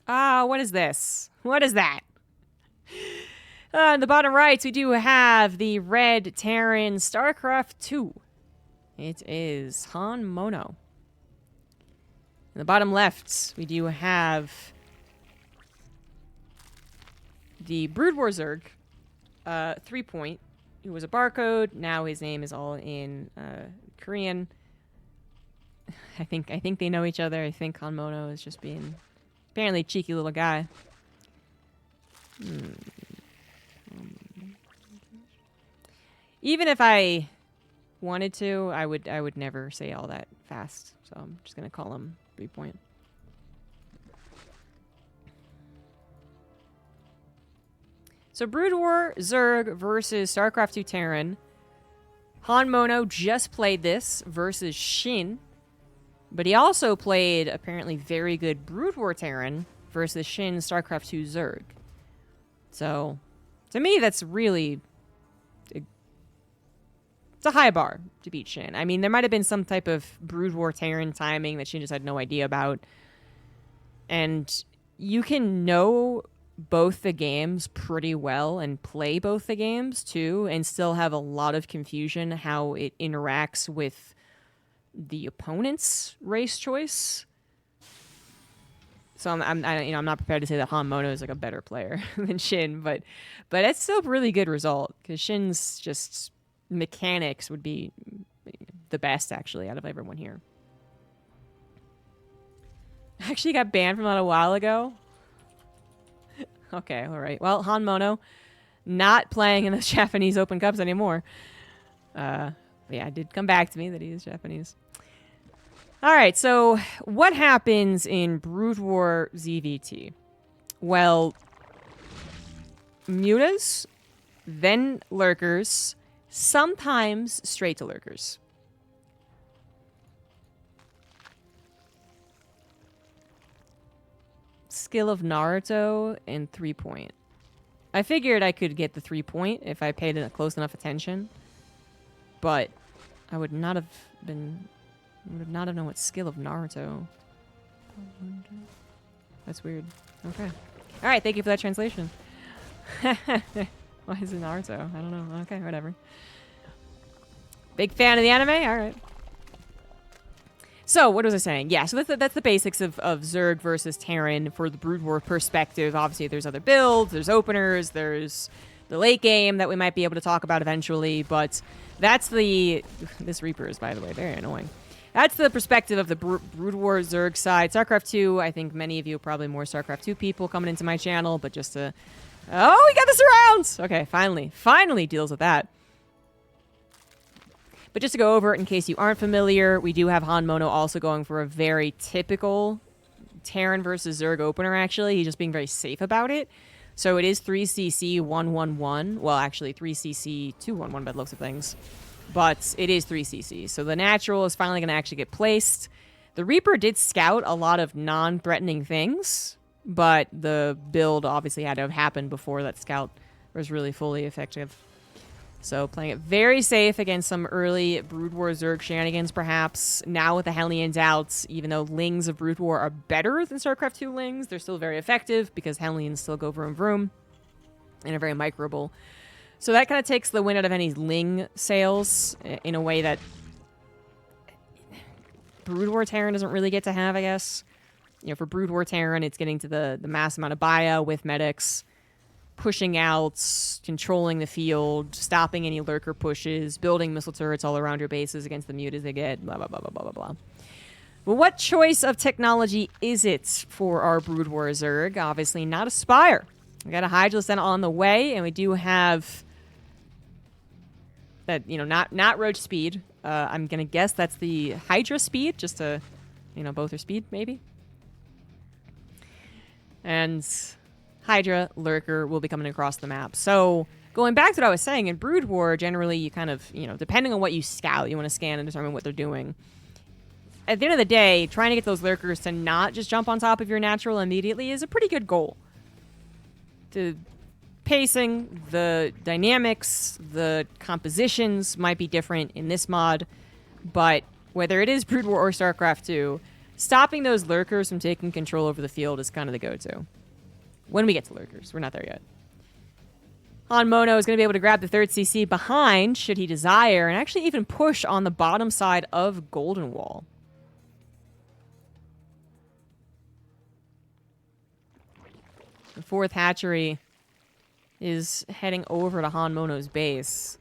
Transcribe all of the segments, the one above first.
Ah, what is this? What is that? In the bottom right, we do have the red Terran StarCraft 2. It is HonMono. In the bottom left, we do have the Broodwar Zerg, Threepoint, who was a barcode. Now his name is all in Korean. I think they know each other. I think HonMono is just being apparently a cheeky little guy. Even if I wanted to, I would never say all that fast. So I'm just gonna call him Threepoint. So Broodwar Zerg versus StarCraft 2 Terran. HonMono just played this versus Shin. But he also played apparently very good Broodwar Terran versus Shin StarCraft 2 Zerg. So, to me, that's really... It's a high bar to beat Shin. I mean, there might have been some type of Broodwar Terran timing that Shin just had no idea about. And you can know both the games pretty well and play both the games, too, and still have a lot of confusion how it interacts with the opponent's race choice. So I'm not prepared to say that HonMono is like a better player than Shin, but it's still a really good result because Shin's just mechanics would be the best actually out of everyone here. Actually got banned from that a while ago. Okay, all right. Well, HonMono not playing in the Japanese Open Cups anymore. Yeah, it did come back to me that he is Japanese. All right, so what happens in Broodwar ZVT? Well, mutas, then lurkers, sometimes straight to lurkers. Skill of Naruto and 3-point. I figured I could get the 3-point if I paid close enough attention, but I would not have known what skill of Naruto. That's weird. Okay. All right, thank you for that translation. Why is it Naruto? I don't know. Okay, whatever. Big fan of the anime? All right. So, what was I saying? Yeah, so that's the basics of Zerg versus Terran for the Broodwar perspective. Obviously, there's other builds, there's openers, there's the late game that we might be able to talk about eventually, but that's the... This Reaper is, by the way, very annoying. That's the perspective of the Broodwar Zerg side. StarCraft 2, I think many of you are probably more StarCraft 2 people coming into my channel, but just to... Oh, we got the surrounds! Okay, finally deals with that. But just to go over it in case you aren't familiar, we do have HonMono also going for a very typical Terran versus Zerg opener, actually. He's just being very safe about it. So it is 3cc 111. Well, actually 3cc 211 by the looks of things. But it is 3cc. So the natural is finally going to actually get placed. The Reaper did scout a lot of non-threatening things, but the build obviously had to have happened before that scout was really fully effective. So playing it very safe against some early Broodwar Zerg shenanigans, perhaps. Now with the Hellions out, even though Lings of Broodwar are better than StarCraft 2 Lings, they're still very effective because Hellions still go vroom vroom and are very microable. So that kind of takes the win out of any Ling sales in a way that Broodwar Terran doesn't really get to have, I guess. You know, for Broodwar Terran, it's getting to the mass amount of bio with medics, pushing out, controlling the field, stopping any lurker pushes, building missile turrets all around your bases against the mutas they get, blah, blah, blah, blah, blah, blah, blah. But what choice of technology is it for our Broodwar Zerg? Obviously not a Spire. We got a Hydra Center on the way, and we do have that, you know, not Roach speed. I'm going to guess that's the Hydra speed, just to, you know, both are speed, maybe. And Hydra, Lurker will be coming across the map. So, going back to what I was saying, in Brood War, generally you kind of, you know, depending on what you scout, you want to scan and determine what they're doing. At the end of the day, trying to get those Lurkers to not just jump on top of your natural immediately is a pretty good goal. The pacing, the dynamics, the compositions might be different in this mod, but whether it is Brood War or StarCraft 2, stopping those lurkers from taking control over the field is kind of the go-to. When we get to lurkers. We're not there yet. HonMono is going to be able to grab the 3rd CC behind, should he desire, and actually even push on the bottom side of Golden Wall. The 4th hatchery is heading over to HonMono's base.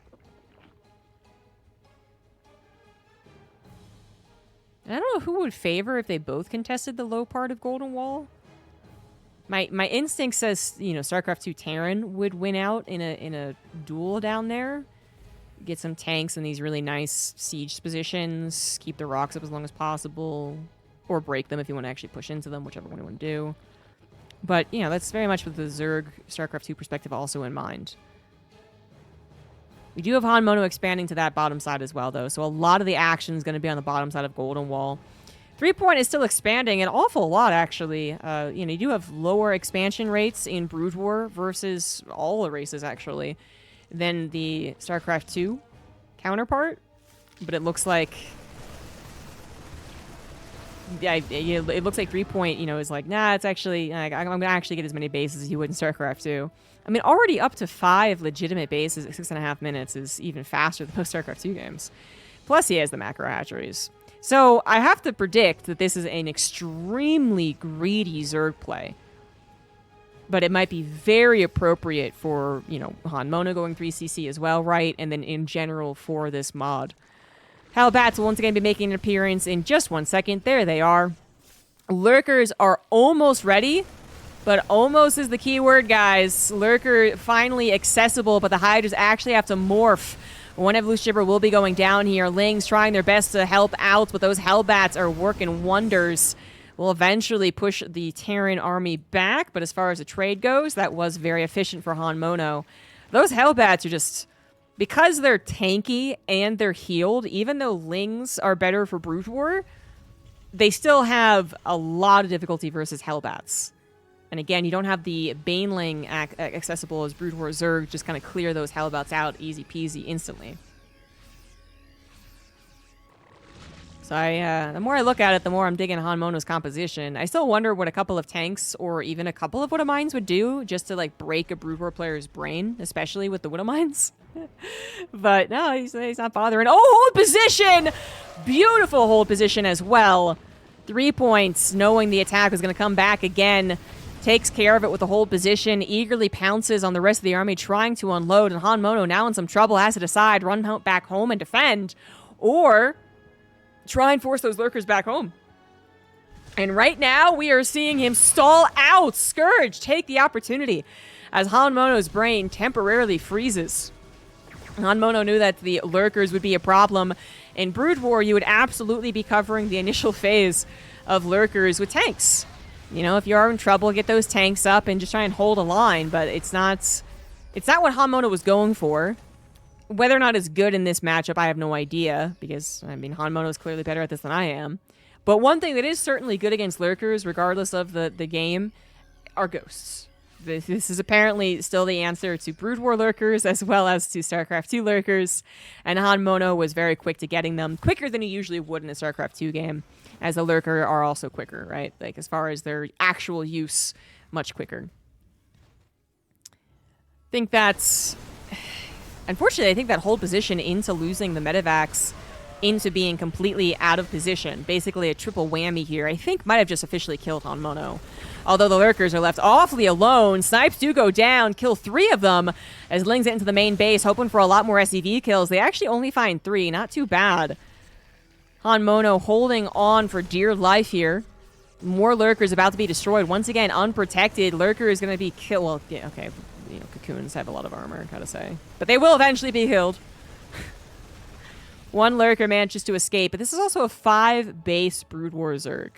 I don't know who would favor if they both contested the low part of Golden Wall. My instinct says, you know, StarCraft 2 Terran would win out in a duel down there. Get some tanks in these really nice siege positions. Keep the rocks up as long as possible. Or break them if you want to actually push into them, whichever one you want to do. But, you know, that's very much with the Zerg StarCraft 2 perspective also in mind. We do have HonMono expanding to that bottom side as well, though. So a lot of the action is going to be on the bottom side of Golden Wall. Threepoint is still expanding an awful lot, actually. You know, you do have lower expansion rates in Broodwar versus all the races, actually, than the StarCraft 2 counterpart. But it looks like... Yeah, it looks like Threepoint, you know, is like, nah, it's actually... I'm going to actually get as many bases as you would in StarCraft 2. I mean, already up to 5 legitimate bases at 6.5 minutes is even faster than most StarCraft 2 games. Plus, he has the macro hatcheries. So, I have to predict that this is an extremely greedy Zerg play. But it might be very appropriate for, you know, HonMono going 3cc as well, right? And then in general for this mod. Hellbats will once again be making an appearance in just 1 second. There they are. Lurkers are almost ready. But almost is the key word, guys. Lurker finally accessible, but the Hydras actually have to morph. One Evolution Gibber will be going down here. Ling's trying their best to help out, but those Hellbats are working wonders. Will eventually push the Terran army back, but as far as the trade goes, that was very efficient for HonMono. Those Hellbats are just... Because they're tanky and they're healed, even though Lings are better for Broodwar, they still have a lot of difficulty versus Hellbats. And again, you don't have the Baneling accessible as Broodwar Zerg. Just kind of clear those Hellbats out easy peasy instantly. So the more I look at it, the more I'm digging HonMono's composition. I still wonder what a couple of tanks or even a couple of Widow Mines would do just to like break a Broodwar player's brain, especially with the Widow Mines. But no, he's not bothering. Oh, hold position! Beautiful hold position as well. 3 points, knowing the attack was going to come back again. Takes care of it with the hold position, eagerly pounces on the rest of the army, trying to unload, and HonMono now in some trouble, has to decide, run back home and defend, or try and force those lurkers back home. And right now, we are seeing him stall out. Scourge, take the opportunity, as HonMono's brain temporarily freezes. HonMono knew that the lurkers would be a problem. In Broodwar, you would absolutely be covering the initial phase of lurkers with tanks. You know, if you are in trouble, get those tanks up and just try and hold a line. But it's not what HonMono was going for. Whether or not it's good in this matchup, I have no idea. Because, I mean, HonMono is clearly better at this than I am. But one thing that is certainly good against lurkers, regardless of the game, are ghosts. This is apparently still the answer to Broodwar lurkers as well as to StarCraft 2 lurkers. And HonMono was very quick to getting them. Quicker than you usually would in a StarCraft 2 game. As the lurker are also quicker, right? Like, as far as their actual use, much quicker. I think that's... Unfortunately, I think that hold position into losing the Medivacs into being completely out of position. Basically a triple whammy here. I think might have just officially killed HonMono. Although the lurkers are left awfully alone. Snipes do go down, kill 3 of them as Lings get into the main base, hoping for a lot more SCV kills. They actually only find 3, not too bad. HonMono holding on for dear life here. More lurkers about to be destroyed. Once again, unprotected. Lurker is going to be killed. Well, yeah, okay. You know, cocoons have a lot of armor, gotta say. But they will eventually be killed. One lurker manages to escape. But this is also a 5-base Broodwar Zerg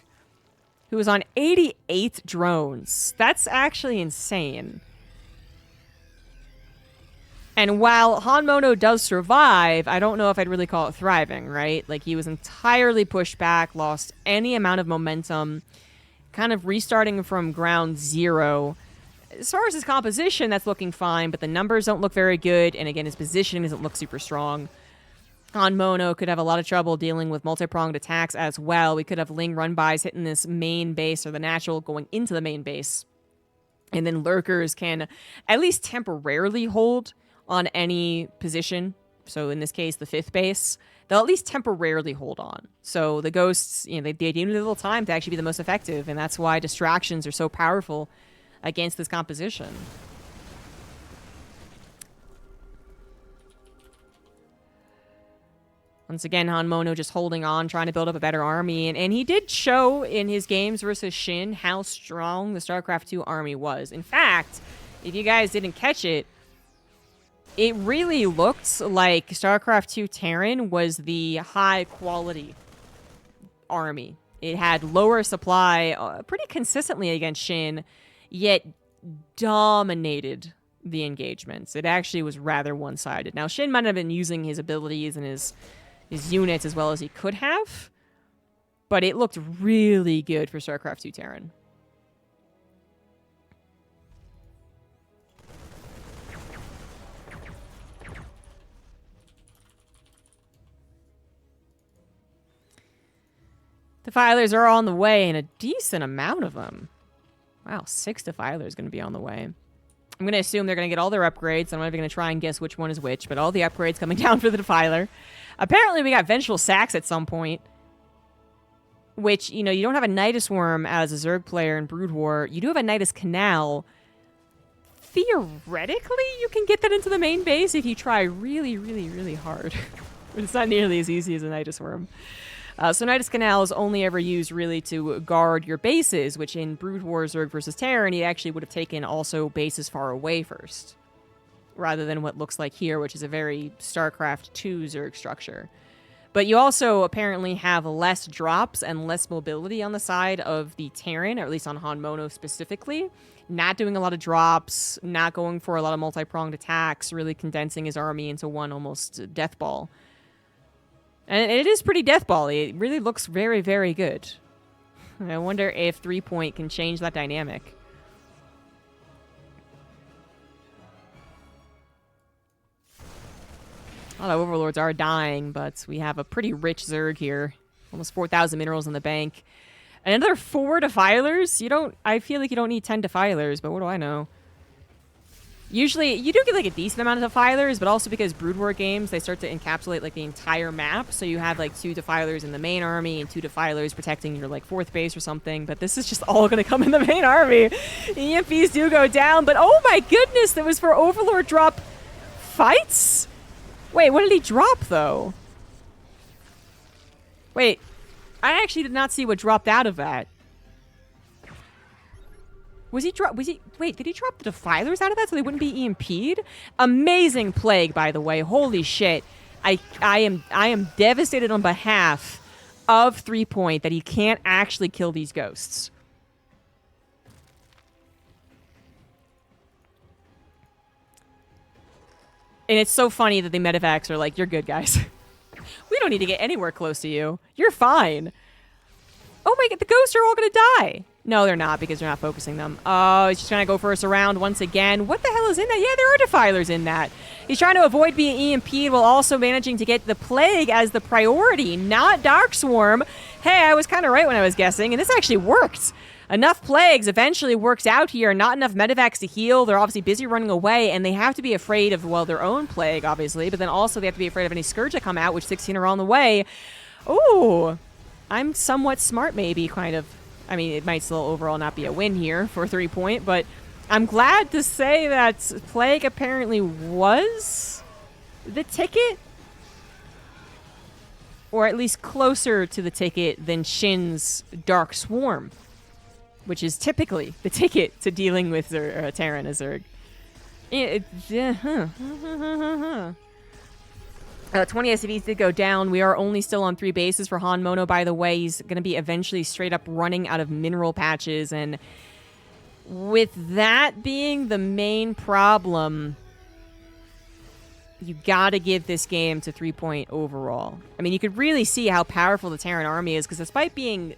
who is on 88 drones. That's actually insane. And while HonMono does survive, I don't know if I'd really call it thriving, right? Like, he was entirely pushed back, lost any amount of momentum, kind of restarting from ground zero. As far as his composition, that's looking fine, but the numbers don't look very good, and again, his position doesn't look super strong. HonMono could have a lot of trouble dealing with multi-pronged attacks as well. We could have Ling run-bys hitting this main base or the natural going into the main base. And then Lurkers can at least temporarily hold on any position. So in this case, the 5th base. They'll at least temporarily hold on. So the Ghosts, you know, they need a little time to actually be the most effective. And that's why distractions are so powerful against this composition. Once again, HonMono just holding on, trying to build up a better army. And he did show in his games versus Shin how strong the StarCraft 2 army was. In fact, if you guys didn't catch it, it really looked like StarCraft 2 Terran was the high-quality army. It had lower supply pretty consistently against Shin, yet dominated the engagements. It actually was rather one-sided. Now, Shin might have been using his abilities and his units as well as he could have, but it looked really good for StarCraft 2 Terran. Defilers are on the way, and a decent amount of them. Wow, 6 Defilers going to be on the way. I'm going to assume they're going to get all their upgrades. I'm not even going to try and guess which one is which, but all the upgrades coming down for the Defiler. Apparently, we got Vengeful Sax at some point, which, you know, you don't have a Nidus Worm as a Zerg player in Broodwar. You do have a Nidus Canal. Theoretically, you can get that into the main base if you try really, really, really hard. But it's not nearly as easy as a Nidus Worm. So Nidus Canal is only ever used really to guard your bases, which in Brood War Zerg versus Terran, he actually would have taken also bases far away first, rather than what looks like here, which is a very StarCraft 2 Zerg structure. But you also apparently have less drops and less mobility on the side of the Terran, or at least on HonMono specifically. Not doing a lot of drops, not going for a lot of multi-pronged attacks, really condensing his army into one almost death ball. And it is pretty deathball-y. It really looks very, very good. I wonder if Threepoint can change that dynamic. A lot of Overlords are dying, but we have a pretty rich Zerg here. Almost 4,000 minerals in the bank. And another 4 Defilers? I feel like you don't need 10 Defilers, but what do I know? Usually, you do get like a decent amount of Defilers, but also because Brood War games, they start to encapsulate like the entire map. So you have like 2 Defilers in the main army and 2 Defilers protecting your like 4th base or something. But this is just all going to come in the main army. EMPs do go down, but oh my goodness, that was for Overlord drop fights? Wait, what did he drop though? Wait, I actually did not see what dropped out of that. Wait, did he drop the Defilers out of that so they wouldn't be EMP'd? Amazing Plague, by the way. Holy shit. I am devastated on behalf of Threepoint that he can't actually kill these ghosts. And it's so funny that the medevacs are like, you're good, guys. We don't need to get anywhere close to you. You're fine. Oh my god, the ghosts are all gonna die. No, they're not, because they're not focusing them. Oh, he's just trying to go for us around once again. What the hell is in that? Yeah, there are Defilers in that. He's trying to avoid being EMP'd while also managing to get the Plague as the priority, not Dark Swarm. Hey, I was kind of right when I was guessing, and this actually worked. Enough Plagues eventually works out here. Not enough medevacs to heal. They're obviously busy running away, and they have to be afraid of, well, their own Plague, obviously, but then also they have to be afraid of any Scourge that come out, which 16 are on the way. Ooh, I'm somewhat smart, maybe, kind of. I mean, it might still overall not be a win here for Threepoint, but I'm glad to say that Plague apparently was the ticket. Or at least closer to the ticket than Shin's Dark Swarm, which is typically the ticket to dealing with Terran as Zerg. 20 SCVs did go down. We are only still on 3 bases for HonMono, by the way. He's going to be eventually straight up running out of mineral patches. And with that being the main problem, you got to give this game to Threepoint overall. I mean, you could really see how powerful the Terran army is, because despite being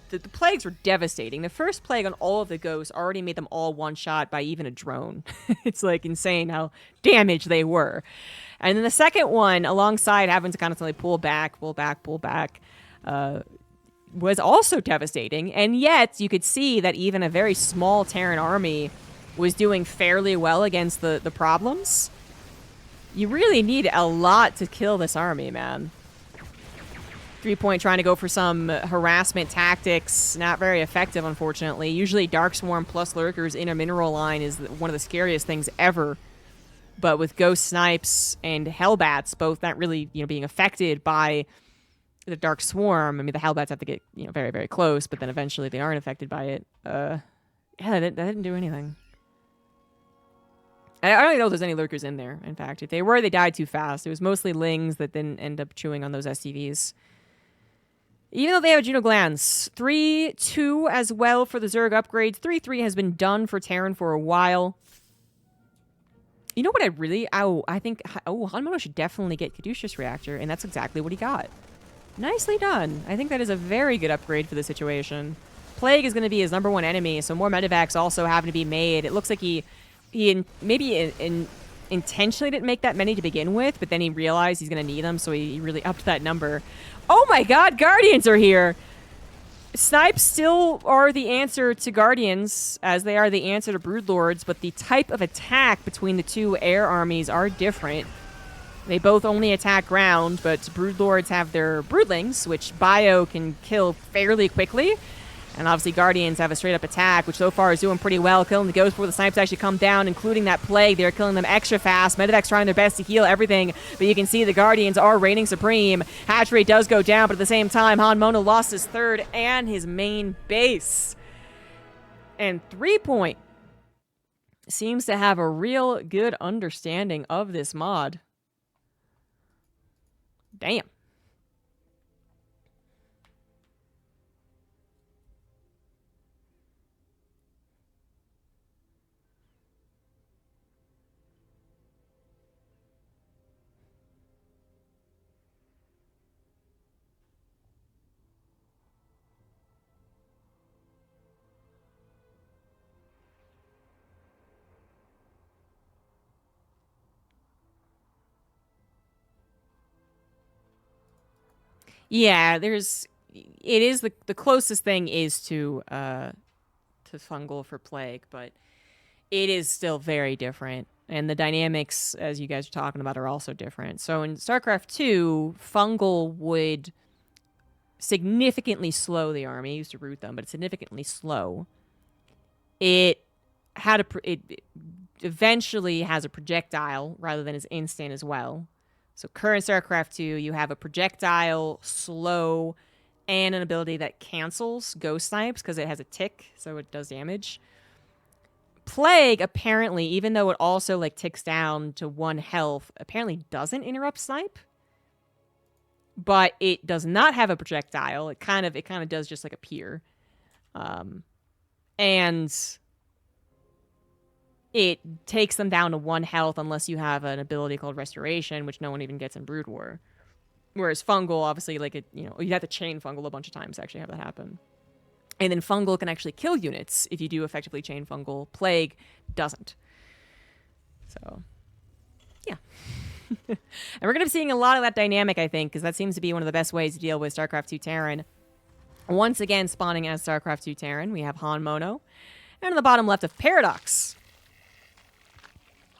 the plagues were devastating. The first plague on all of the ghosts already made them all one shot by even a drone. It's like insane how damaged they were. And then the second one, alongside having to constantly pull back, was also devastating. And yet you could see that even a very small Terran army was doing fairly well against the problems. You really need a lot to kill this army, man. Threepoint trying to go for some harassment tactics. Not very effective, unfortunately. Usually Dark Swarm plus Lurkers in a mineral line is one of the scariest things ever. But with Ghost Snipes and Hellbats both not really, being affected by the Dark Swarm. I mean, the Hellbats have to get, very, very close, but then eventually they aren't affected by it. Yeah, that didn't do anything. I don't even know if there's any Lurkers in there, in fact. If they were, they died too fast. It was mostly Lings that didn't end up chewing on those SCVs. Even though they have adrenal glands. 3-2 as well for the Zerg upgrades. 3-3 has been done for Terran for a while. You know what I think HonMono should definitely get Caduceus Reactor, and that's exactly what he got. Nicely done. I think that is a very good upgrade for the situation. Plague is going to be his #1 enemy, so more medevacs also having to be made. It looks like he intentionally didn't make that many to begin with, but then he realized he's going to need them, so he really upped that number. Oh my god, Guardians are here! Snipes still are the answer to Guardians, as they are the answer to Broodlords, but the type of attack between the two air armies are different. They both only attack ground, but Broodlords have their Broodlings, which Bio can kill fairly quickly. And obviously Guardians have a straight-up attack, which so far is doing pretty well, killing the Ghosts before the Snipes actually come down, including that Plague. They're killing them extra fast. Medevac's trying their best to heal everything, but you can see the Guardians are reigning supreme. Hatch rate does go down, but at the same time, HonMono lost his third and his main base. And Threepoint seems to have a real good understanding of this mod. Damn. Yeah, it is the closest thing is to fungal for plague, but it is still very different. And the dynamics, as you guys are talking about, are also different. So in StarCraft 2, fungal would significantly slow the army. It used to root them, but it's significantly slow. It eventually has a projectile rather than its instant as well. So current StarCraft 2, you have a projectile, slow, and an ability that cancels Ghost Snipes because it has a tick, so it does damage. Plague, apparently, even though it also ticks down to 1 health, apparently doesn't interrupt Snipe. But it does not have a projectile. It kind of does just appear. And it takes them down to 1 health unless you have an ability called Restoration, which no one even gets in Broodwar. Whereas Fungal, obviously, you have to chain Fungal a bunch of times to actually have that happen. And then Fungal can actually kill units if you do effectively chain Fungal. Plague doesn't. So, yeah. And we're going to be seeing a lot of that dynamic, I think, because that seems to be one of the best ways to deal with StarCraft 2 Terran. Once again, spawning as StarCraft 2 Terran, we have HonMono. And on the bottom left of Paradox.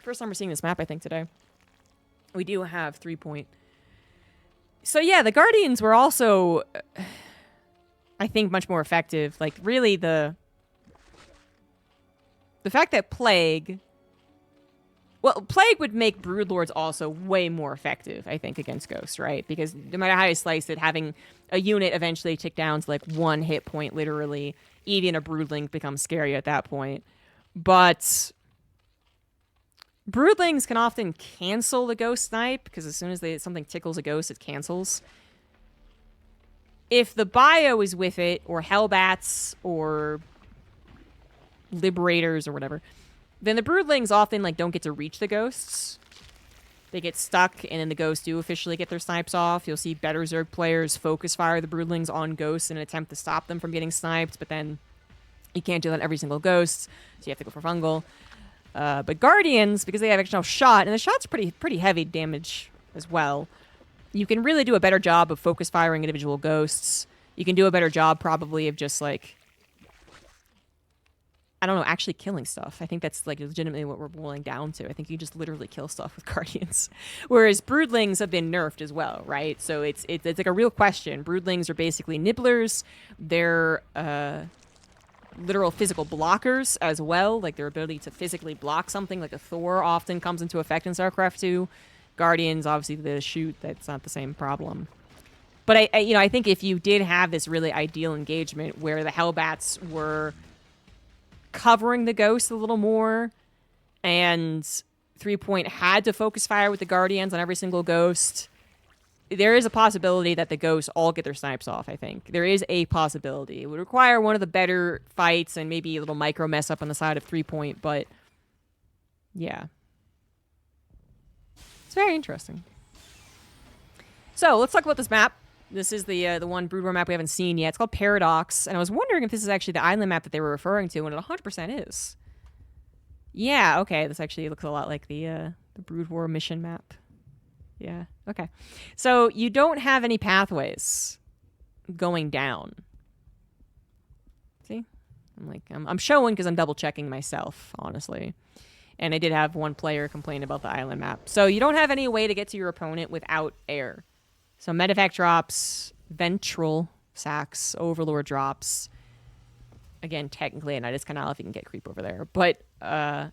First time we're seeing this map, I think, today. We do have 3-point. So yeah, the Guardians were also, I think, much more effective. Really, the fact that Plague... Well, Plague would make Broodlords also way more effective, I think, against Ghosts, right? Because no matter how you slice it, having a unit eventually tick down to 1 hit point, literally, even a Broodling becomes scary at that point. But Broodlings can often cancel the Ghost Snipe, because as soon as something tickles a Ghost, it cancels. If the Bio is with it, or Hellbats, or Liberators, or whatever, then the Broodlings often don't get to reach the Ghosts. they get stuck, and then the ghosts do officially get their snipes off. You'll see better Zerg players focus fire the Broodlings on ghosts in an attempt to stop them from getting sniped, but then you can't do that on every single ghost, so you have to go for fungal. But Guardians, because they have extra shot, and the shot's pretty heavy damage as well, you can really do a better job of focus firing individual ghosts. You can do a better job probably of just like, I don't know, actually killing stuff. I think that's like legitimately what we're boiling down to. I think you just literally kill stuff with Guardians. Whereas Broodlings have been nerfed as well, right? So it's like a real question. Broodlings are basically nibblers. They're literal physical blockers as well. Like their ability to physically block something, like a Thor, often comes into effect in StarCraft 2. Guardians, obviously, the shoot, that's not the same problem. But I think if you did have this really ideal engagement where the Hellbats were covering the ghosts a little more, and Threepoint had to focus fire with the Guardians on every single ghost, there is a possibility that the ghosts all get their snipes off, I think. There is a possibility. It would require one of the better fights and maybe a little micro mess up on the side of Threepoint, but yeah. It's very interesting. So, let's talk about this map. This is the one Broodwar map we haven't seen yet. It's called Paradox, and I was wondering if this is actually the island map that they were referring to, and it 100% is. Yeah, okay, this actually looks a lot like the Broodwar mission map. Yeah, okay. So, you don't have any pathways going down. See? I'm showing because I'm double-checking myself, honestly. And I did have one player complain about the island map. So you don't have any way to get to your opponent without air. So medevac drops, ventral sacks, overlord drops. Again, technically a Nidus Canal if you can get creep over there. But I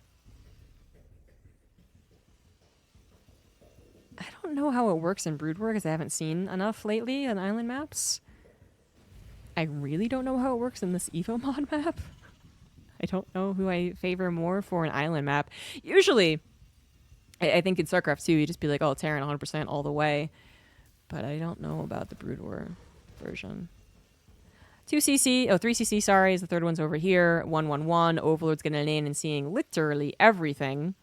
don't know how it works in Broodwar because I haven't seen enough lately on island maps. I really don't know how it works in this Evo mod map. I don't know who I favor more for an island map. Usually, I think in StarCraft 2, you just be like, oh, Terran 100% all the way. But I don't know about the Broodwar version. 3cc, sorry, is the third one's over here. 111, Overlord's getting in and seeing literally everything.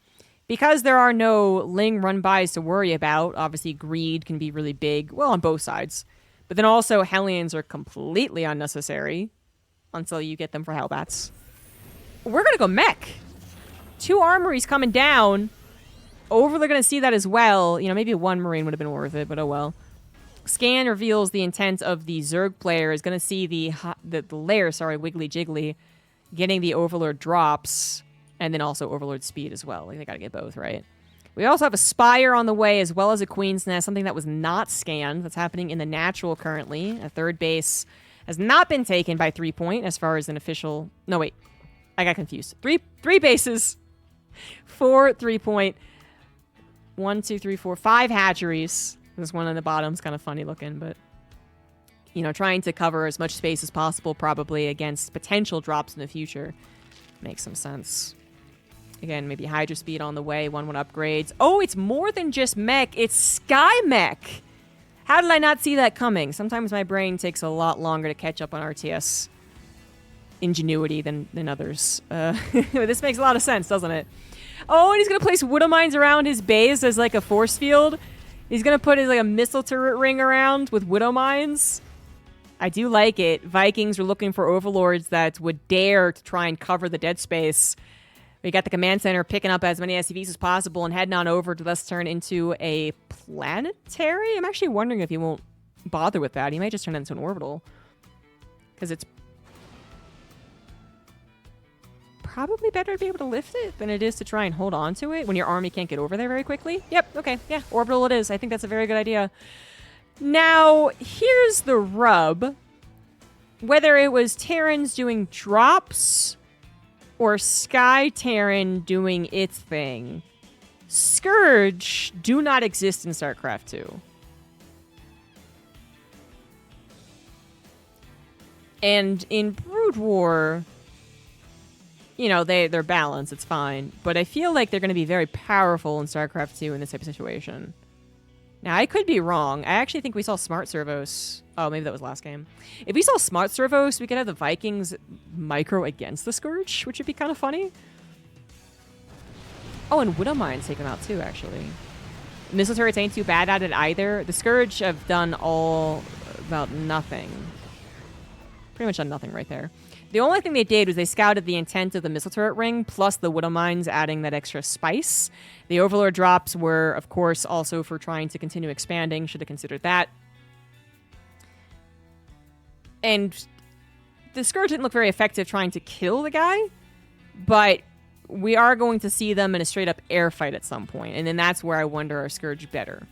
Because there are no Ling run-bys to worry about, obviously greed can be really big, well, on both sides. But then also, Hellions are completely unnecessary until you get them for Hellbats. We're going to go mech. 2 armories coming down. Overlord going to see that as well. You know, maybe 1 Marine would have been worth it, but oh well. Scan reveals the intent of the Zerg player is going to see the lair, Wiggly Jiggly, getting the Overlord drops, and then also Overlord speed as well. Like, they got to get both, right? We also have a Spire on the way, as well as a Queen's Nest, something that was not scanned. That's happening in the natural currently. A third base has not been taken by Threepoint as far as an official... No, wait. I got confused. Three bases for Threepoint. 1, 2, 3, 4, 5 hatcheries. There's one on the bottom. It's kind of funny looking, but you know, trying to cover as much space as possible probably against potential drops in the future makes some sense. Again, maybe Hydra speed on the way. 1/1 upgrades. Oh, it's more than just mech. It's Sky Mech. How did I not see that coming? Sometimes my brain takes a lot longer to catch up on RTS ingenuity than others. This makes a lot of sense, doesn't it? Oh, and he's going to place Widow Mines around his base as like a force field. He's going to put his like a missile turret ring around with Widow Mines. I do like it. Vikings are looking for overlords that would dare to try and cover the dead space. We got the command center picking up as many SCVs as possible and heading on over to thus turn into a planetary. I'm actually wondering if he won't bother with that. He might just turn it into an orbital. Because it's probably better to be able to lift it than it is to try and hold on to it when your army can't get over there very quickly. Yep, okay, yeah, orbital it is. I think that's a very good idea. Now, here's the rub. Whether it was Terrans doing drops or Sky Terran doing its thing, Scourge do not exist in StarCraft 2. And in Broodwar, you know, they're balanced, it's fine. But I feel like they're going to be very powerful in StarCraft 2 in this type of situation. Now, I could be wrong. I actually think we saw Smart Servos. Oh, maybe that was last game. If we saw Smart Servos, we could have the Vikings micro against the Scourge, which would be kind of funny. Oh, and Widow Mines take them out too, actually. Missile turrets ain't too bad at it either. The Scourge have done all about nothing. Pretty much done nothing right there. The only thing they did was they scouted the intent of the missile turret ring, plus the Widow Mines adding that extra spice. The Overlord drops were, of course, also for trying to continue expanding. Should have considered that. And the Scourge didn't look very effective trying to kill the guy, but we are going to see them in a straight-up air fight at some point, and then that's where I wonder our Scourge better.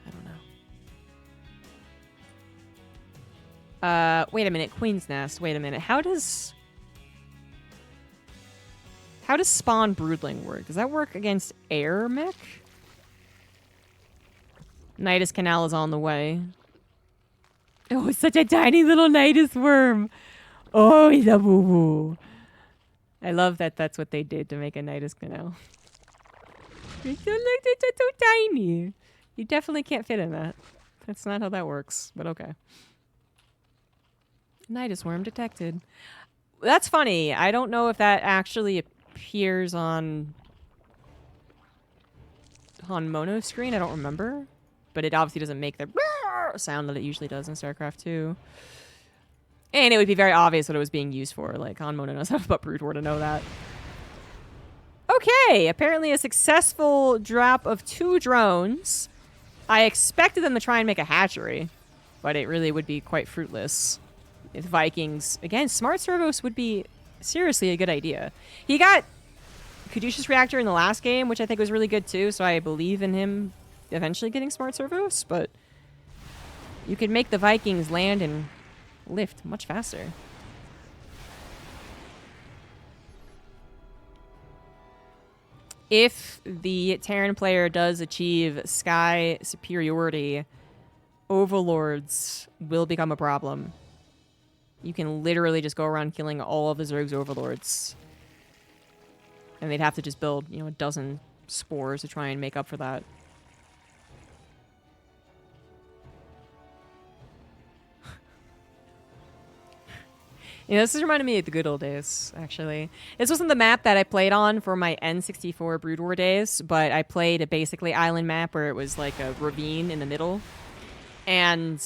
I don't know. Wait a minute. Queen's Nest. Wait a minute. How does spawn Broodling work? Does that work against air mech? Nidus Canal is on the way. Oh, it's such a tiny little Nidus worm. Oh, he's a boo-boo. I love that that's what they did to make a Nidus Canal. It's so tiny. You definitely can't fit in that. That's not how that works, but okay. Nidus worm detected. That's funny. I don't know if that actually appears on HonMono screen. I don't remember. But it obviously doesn't make the sound that it usually does in StarCraft 2. And it would be very obvious what it was being used for. Like, HonMono knows enough about Broodwar to know that. Okay, apparently a successful drop of 2 drones. I expected them to try and make a hatchery, but it really would be quite fruitless. If Vikings... Again, Smart Servos would be seriously a good idea. He got Caduceus Reactor in the last game, which I think was really good too, so I believe in him eventually getting Smart Servos, but you could make the Vikings land and lift much faster. If the Terran player does achieve sky superiority, Overlords will become a problem. You can literally just go around killing all of the Zerg's Overlords. And they'd have to just build, you know, a dozen spores to try and make up for that. You know, this is reminding me of the good old days, actually. This wasn't the map that I played on for my N64 Broodwar days, but I played a basically island map where it was like a ravine in the middle. And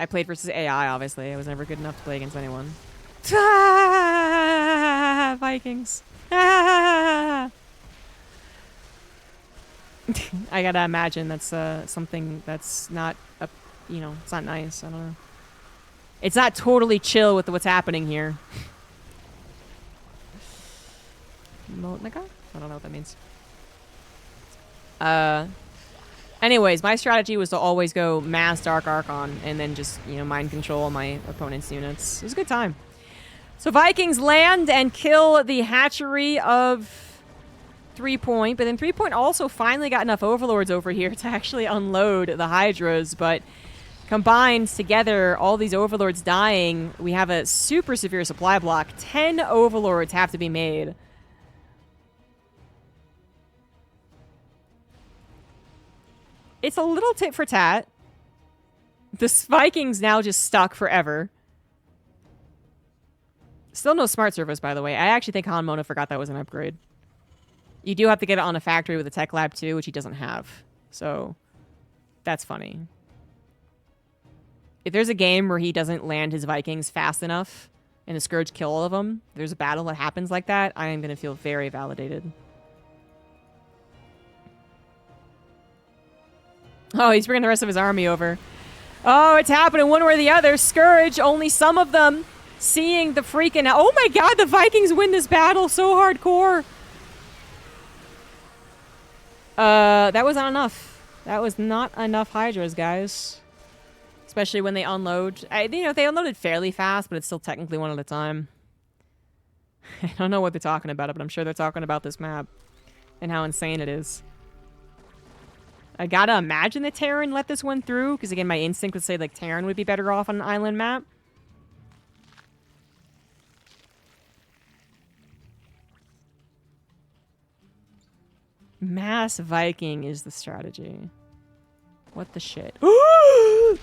I played versus AI, obviously. I was never good enough to play against anyone. Ah, Vikings. Ah. I gotta imagine that's something that's not, you know, it's not nice. I don't know. It's not totally chill with what's happening here. Motnica? I don't know what that means. Anyways, my strategy was to always go mass Dark Archon and then just, you know, mind control my opponent's units. It was a good time. So Vikings land and kill the hatchery of Threepoint, but then Threepoint also finally got enough Overlords over here to actually unload the Hydras, but combined together, all these Overlords dying, we have a super severe supply block. 10 Overlords have to be made. It's a little tit for tat. The Vikings now just stuck forever. Still no Smart Servos, by the way. I actually think HonMono forgot that was an upgrade. You do have to get it on a factory with a tech lab too, which he doesn't have. So, that's funny. If there's a game where he doesn't land his Vikings fast enough and the Scourge kill all of them, there's a battle that happens like that, I am going to feel very validated. Oh, he's bringing the rest of his army over. Oh, it's happening one way or the other. Scourge, only some of them seeing the freaking... Oh my god, the Vikings win this battle so hardcore. That was not enough. That was not enough Hydras, guys. Especially when they unload. You know, they unloaded fairly fast, but it's still technically one at a time. I don't know what they're talking about, but I'm sure they're talking about this map and how insane it is. I gotta imagine that Terran let this one through, because again, my instinct would say like Terran would be better off on an island map. Mass Viking is the strategy. What the shit?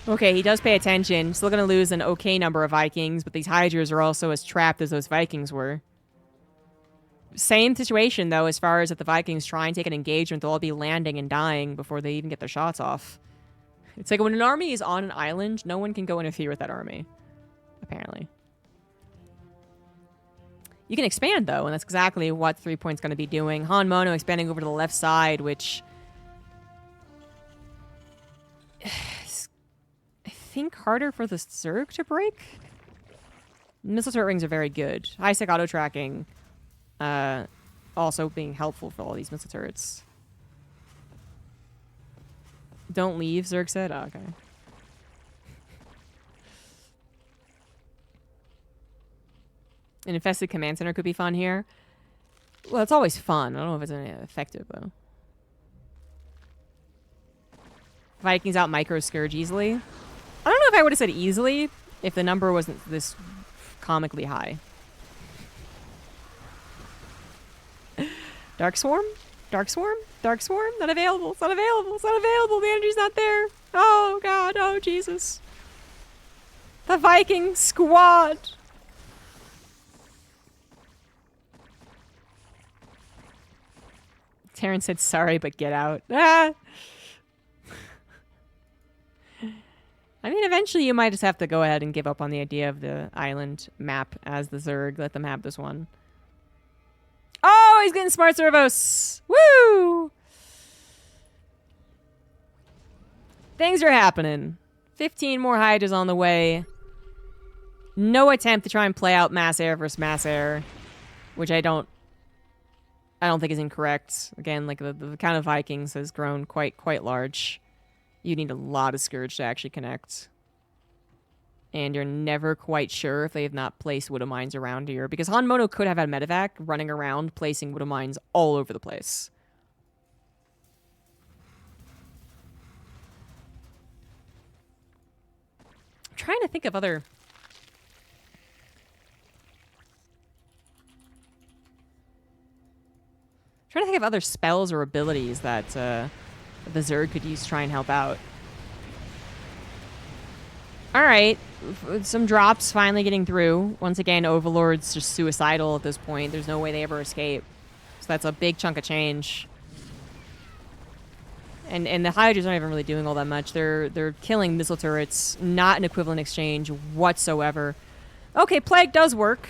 Okay, he does pay attention. Still gonna lose an okay number of Vikings, but these Hydras are also as trapped as those Vikings were. Same situation, though, as far as if the Vikings try and take an engagement, they'll all be landing and dying before they even get their shots off. It's like when an army is on an island, no one can go interfere with that army, apparently. You can expand, though, and that's exactly what Threepoint's going to be doing. HonMono expanding over to the left side, which is, I think, harder for the Zerg to break. Missile turret rings are very good. High-sec auto-tracking also being helpful for all these missile turrets. Don't leave, Zerg said? Oh, okay. An infested command center could be fun here. Well, it's always fun. I don't know if it's effective, though. Vikings out micro Scourge easily. I don't know if I would have said easily if the number wasn't this comically high. Dark Swarm? Dark Swarm? Dark Swarm? Not available. It's not available. It's not available. The energy's not there. Oh, God. Oh, Jesus. The Viking squad. Terrence said, sorry, but get out. Ah! I mean, eventually you might just have to go ahead and give up on the idea of the island map as the Zerg. Let them have this one. Oh, he's getting smart servos. Woo! Things are happening. 15 more Hydras on the way. No attempt to try and play out mass air versus mass air, which I don't think is incorrect. Again, like the count of Vikings has grown quite large. You need a lot of Scourge to actually connect. And you're never quite sure if they have not placed Widow Mines around here. Because HonMono could have had Medevac running around placing Widow Mines all over the place. I'm trying to think of other... spells or abilities that the Zerg could use to try and help out. Alright, some drops finally getting through. Once again, Overlord's just suicidal at this point. There's no way they ever escape. So that's a big chunk of change. And the Hydras aren't even really doing all that much. They're killing missile turrets, not an equivalent exchange whatsoever. Okay, Plague does work.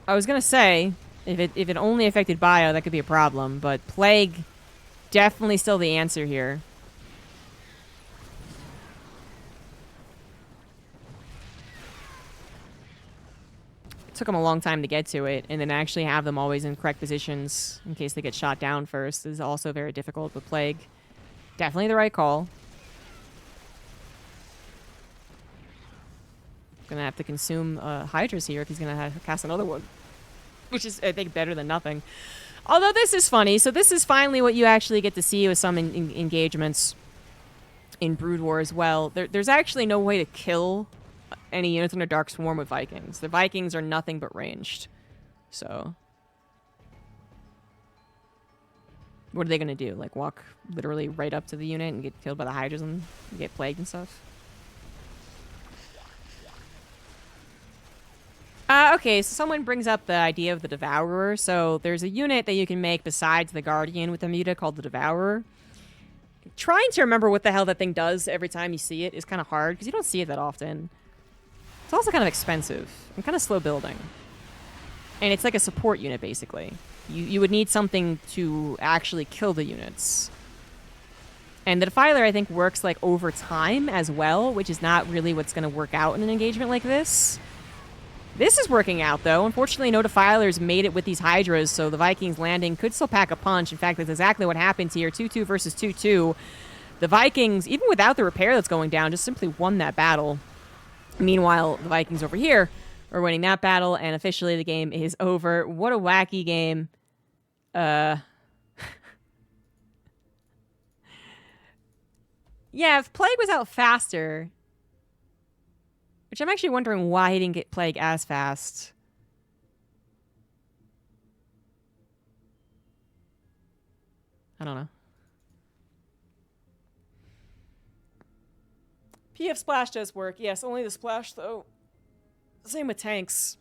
I was gonna say, if it only affected Bio, that could be a problem, but Plague definitely still the answer here. It took them a long time to get to it, and then actually have them always in correct positions in case they get shot down first is also very difficult with Plague. Definitely the right call. Gonna have to consume Hydras here if he's gonna cast another one, which is, I think, better than nothing. Although this is funny, so this is finally what you actually get to see with some engagements in Broodwar as well. There's actually no way to kill any units under Dark Swarm with Vikings. The Vikings are nothing but ranged. So what are they gonna do? Like walk literally right up to the unit and get killed by the Hydras and get plagued and stuff? Okay, so someone brings up the idea of the Devourer. So there's a unit that you can make besides the Guardian with the Muta called the Devourer. Trying to remember what the hell that thing does every time you see it is kind of hard because you don't see it that often. It's also kind of expensive and kind of slow building. And it's like a support unit, basically. You would need something to actually kill the units. And the Defiler, I think, works like over time as well, which is not really what's going to work out in an engagement like this. This is working out, though. Unfortunately, no Defilers made it with these Hydras, so the Vikings landing could still pack a punch. In fact, that's exactly what happens here. 2-2 versus 2-2. The Vikings, even without the repair that's going down, just simply won that battle. Meanwhile, the Vikings over here are winning that battle, and officially the game is over. What a wacky game. Yeah, if Plague was out faster... Which I'm actually wondering why he didn't get Plague as fast. I don't know. PF Splash does work. Yes, only the Splash, though. Same with tanks.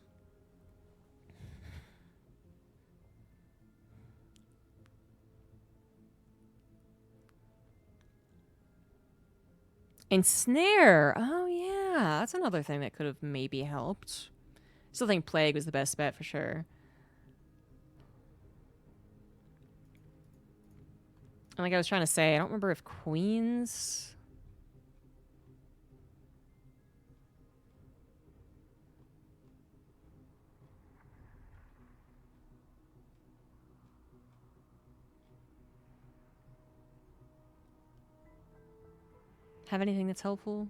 Ensnare. Oh, yeah. That's another thing that could have maybe helped. Still think Plague was the best bet for sure. And like I was trying to say, I don't remember if Queens... have anything that's helpful.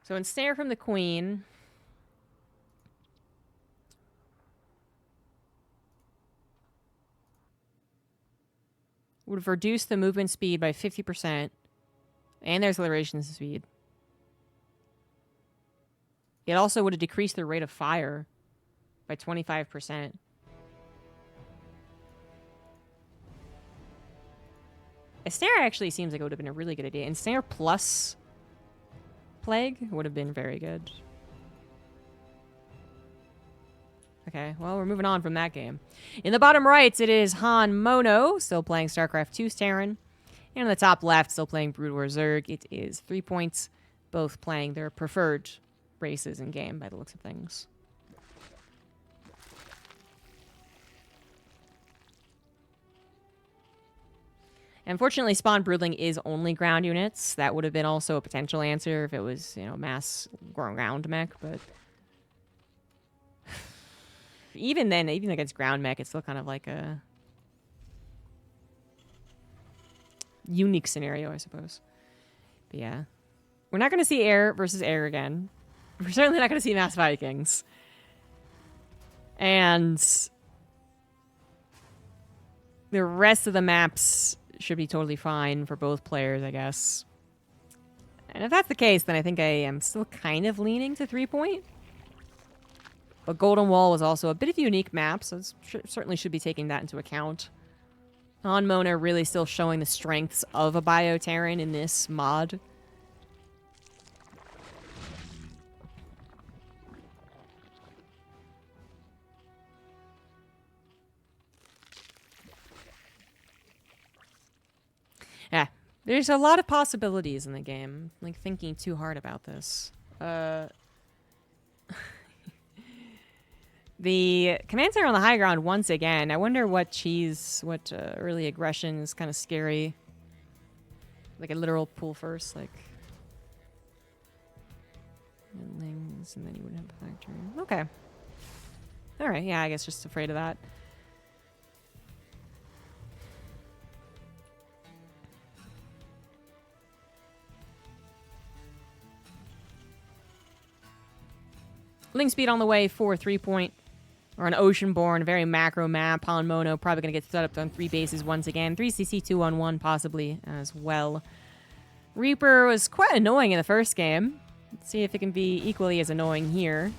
So ensnare from the Queen. Would have reduced the movement speed by 50%. And their acceleration speed. It also would have decreased the rate of fire by 25%. Ensnare actually seems like it would have been a really good idea. Ensnare plus Plague would have been very good. Okay, well, we're moving on from that game. In the bottom right, it is HonMono, still playing StarCraft 2's Terran. And on the top left, still playing Broodwar Zerg. It is 3Points, both playing their preferred races in game by the looks of things. Unfortunately, Spawn Broodling is only ground units. That would have been also a potential answer if it was, you know, mass ground mech, but even then, even against ground mech, it's still kind of like a unique scenario, I suppose. But yeah. We're not going to see air versus air again. We're certainly not going to see mass Vikings. And the rest of the maps should be totally fine for both players, I guess. And if that's the case, then I think I am still kind of leaning to 3-point. But Golden Wall was also a bit of a unique map, so certainly should be taking that into account. HonMono really still showing the strengths of a Bio-Terran in this mod. Yeah, there's a lot of possibilities in the game. I'm, like, thinking too hard about this. The command center on the high ground once again. I wonder what early aggression is kind of scary. Like a literal pull first, like Lings, and then you wouldn't have a factory. Okay. All right. Yeah, I guess just afraid of that. Link speed on the way for 3-point. Or an Oceanborn, a very macro map. HonMono probably going to get set up on 3 bases once again. 3CC 2-on-1 possibly as well. Reaper was quite annoying in the first game. Let's see if it can be equally as annoying here.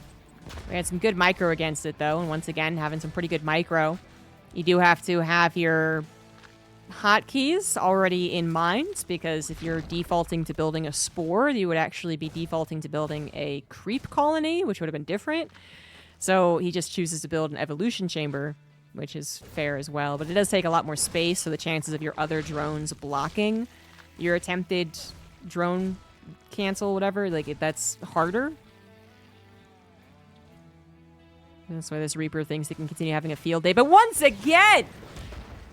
We had some good micro against it, though. And once again, having some pretty good micro. You do have to have your hotkeys already in mind, because if you're defaulting to building a spore, you would actually be defaulting to building a creep colony, which would have been different. So he just chooses to build an evolution chamber, which is fair as well. But it does take a lot more space, so the chances of your other drones blocking your attempted drone cancel, whatever, like that's harder. And that's why this Reaper thinks he can continue having a field day. But once again,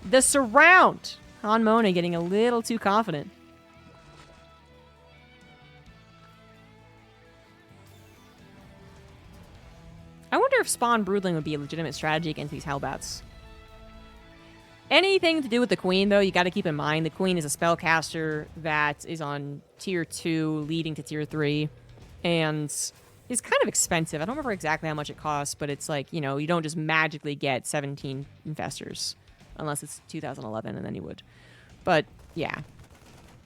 the surround. HonMono getting a little too confident. I wonder if Spawn Broodling would be a legitimate strategy against these Hellbats. Anything to do with the Queen, though, you got to keep in mind the Queen is a spellcaster that is on tier 2, leading to tier 3, and is kind of expensive. I don't remember exactly how much it costs, but it's like, you know, you don't just magically get 17 Infestors. Unless it's 2011, and then you would. But, yeah.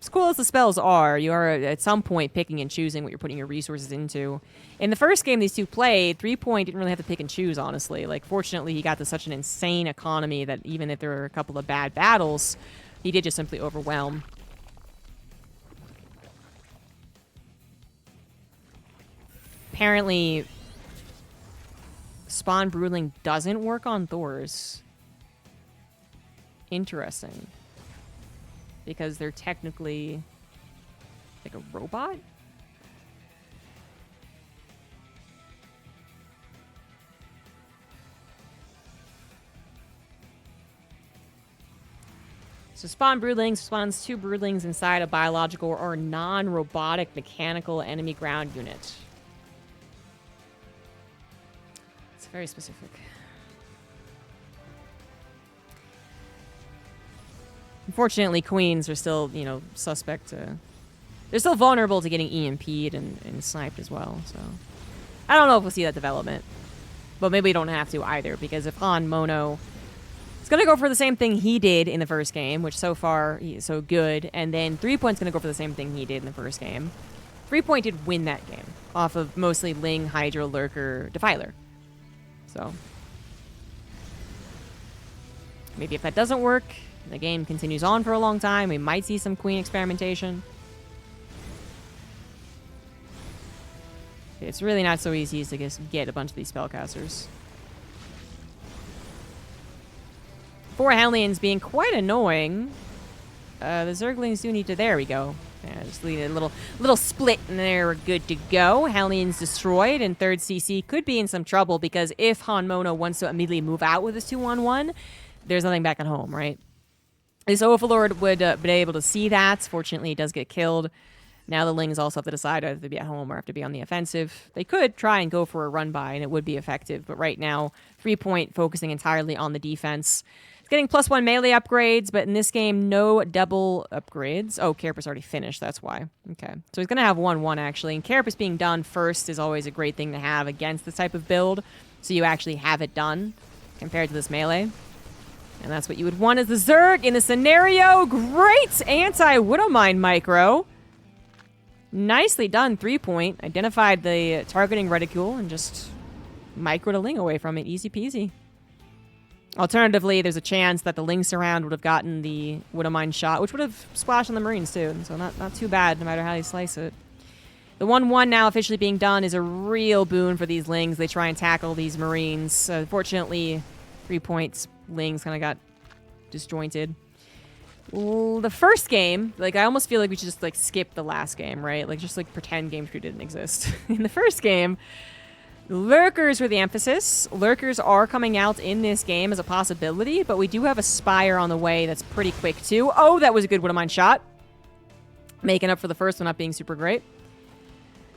as cool as the spells are, you are at some point picking and choosing what you're putting your resources into. In the first game these two played, Threepoint didn't really have to pick and choose, honestly. Like, fortunately, he got to such an insane economy that even if there were a couple of bad battles, he did just simply overwhelm. Apparently, Spawn Broodling doesn't work on Thors. Interesting. Because they're technically like a robot? So Spawn Broodlings spawns 2 Broodlings inside a biological or non-robotic mechanical enemy ground unit. It's very specific. Unfortunately, queens are still, you know, suspect to... They're still vulnerable to getting EMP'd and sniped as well, so... I don't know if we'll see that development. But maybe we don't have to either, because if HonMono is going to go for the same thing he did in the first game, which so far is so good, and then Threepoint's going to go for the same thing he did in the first game. Threepoint did win that game off of mostly Ling, Hydra, Lurker, Defiler. So... maybe if that doesn't work... the game continues on for a long time. We might see some queen experimentation. It's really not so easy to just get a bunch of these spellcasters. 4 Hellions being quite annoying. The Zerglings do need to... there we go. Yeah, just leave a little split and there we're good to go. Hellions destroyed, and 3rd CC could be in some trouble because if HonMono wants to immediately move out with his 2-on-1, there's nothing back at home, right? This Overlord would be able to see that. Fortunately, he does get killed. Now the Lings also have to decide either to be at home or have to be on the offensive. They could try and go for a run-by, and it would be effective. But right now, Threepoint focusing entirely on the defense. It's getting +1 melee upgrades, but in this game, no double upgrades. Oh, Carapace already finished. That's why. Okay. So he's going to have 1-1, actually. And Carapace being done first is always a great thing to have against this type of build. So you actually have it done compared to this melee. And that's what you would want as the Zerg in the scenario. Great anti-Widowmine micro. Nicely done, Threepoint. Identified the targeting reticule and just microed a Ling away from it. Easy peasy. Alternatively, there's a chance that the Ling surround would have gotten the Widowmine shot, which would have splashed on the Marines too. So not too bad, no matter how you slice it. The 1-1 now officially being done is a real boon for these Lings. They try and tackle these Marines. Fortunately, Threepoint's Lings kind of got disjointed. The first game, like, I almost feel like we should just, like, skip the last game, right? Like, just, like, pretend Game 3 didn't exist. In the first game, Lurkers were the emphasis. Lurkers are coming out in this game as a possibility, but we do have a Spire on the way that's pretty quick, too. Oh, that was a good Widowmine shot. Making up for the first one not being super great.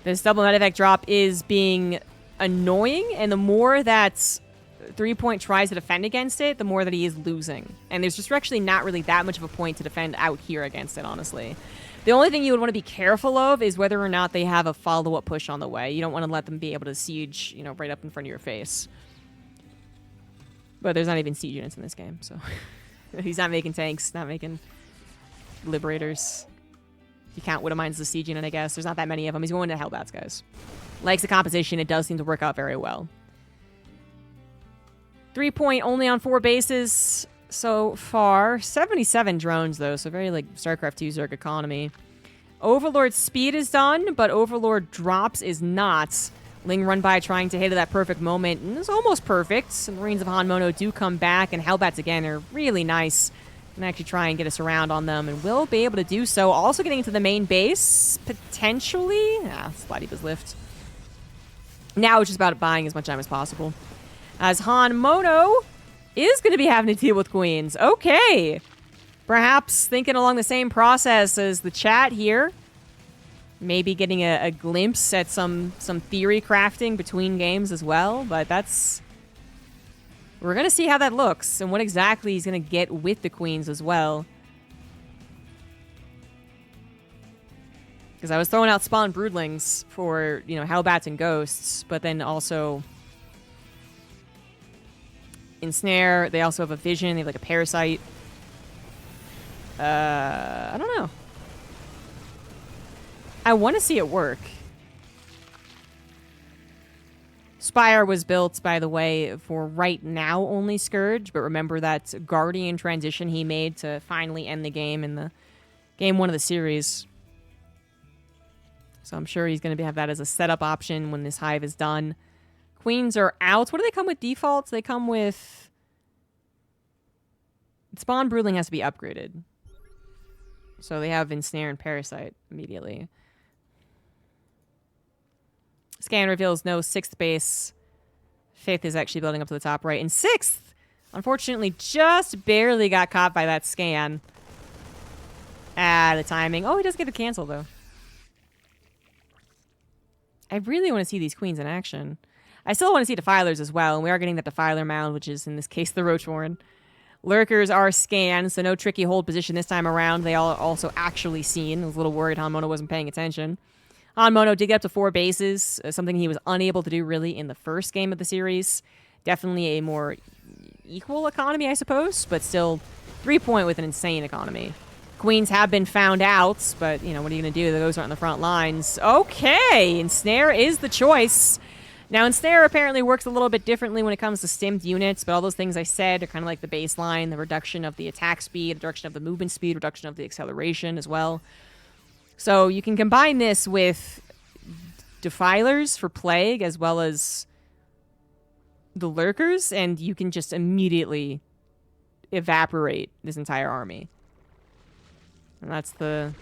This double medevac drop is being annoying, and the more that Threepoint tries to defend against it, the more that he is losing. And there's just actually not really that much of a point to defend out here against it, honestly. The only thing you would want to be careful of is whether or not they have a follow-up push on the way. You don't want to let them be able to siege, you know, right up in front of your face. But there's not even siege units in this game, so... he's not making tanks, not making liberators. You count Widowmine as a siege unit, I guess. There's not that many of them. He's going to Hellbats, guys. Likes the composition. It does seem to work out very well. Threepoint only on 4 bases so far. 77 drones, though, so very, like, StarCraft 2 Zerg economy. Overlord's speed is done, but Overlord drops is not. Ling run by trying to hit at that perfect moment, and it's almost perfect. Some Marines of HonMono do come back, and Hellbats, again, are really nice. And actually try and get us around on them, and will be able to do so. Also getting into the main base, potentially. Splatty was lift. Now it's just about buying as much time as possible. As HonMono is going to be having to deal with queens. Okay. Perhaps thinking along the same process as the chat here. Maybe getting a glimpse at some theory crafting between games as well. But that's... we're going to see how that looks and what exactly he's going to get with the queens as well. Because I was throwing out spawn broodlings for, you know, Hellbats and Ghosts. But then also... Ensnare, they also have a vision, they have like a parasite. I don't know. I want to see it work. Spire was built, by the way, for right now only Scourge, but remember that Guardian transition he made to finally end the game in the game 1 of the series. So I'm sure he's going to have that as a setup option when this hive is done. Queens are out. What do they come with defaults? They come with... Spawn Broodling has to be upgraded. So they have Ensnare and Parasite immediately. Scan reveals no 6th base. 5th is actually building up to the top right. And 6th, unfortunately, just barely got caught by that scan. The timing. Oh, he does get a cancel, though. I really want to see these queens in action. I still want to see Defilers as well. And we are getting that Defiler mound, which is, in this case, the Roach Warren. Lurkers are scanned, so no tricky hold position this time around. They are also actually seen. I was a little worried HonMono wasn't paying attention. HonMono did get up to 4 bases, something he was unable to do really in the first game of the series. Definitely a more equal economy, I suppose, but still Threepoint with an insane economy. Queens have been found out, but, you know, what are you going to do? Those aren't in the front lines. Okay, Ensnare is the choice. Now, Ensnare apparently works a little bit differently when it comes to stimmed units, but all those things I said are kind of like the baseline, the reduction of the attack speed, reduction of the movement speed, reduction of the acceleration as well. So you can combine this with Defilers for Plague as well as the Lurkers, and you can just immediately evaporate this entire army. And that's the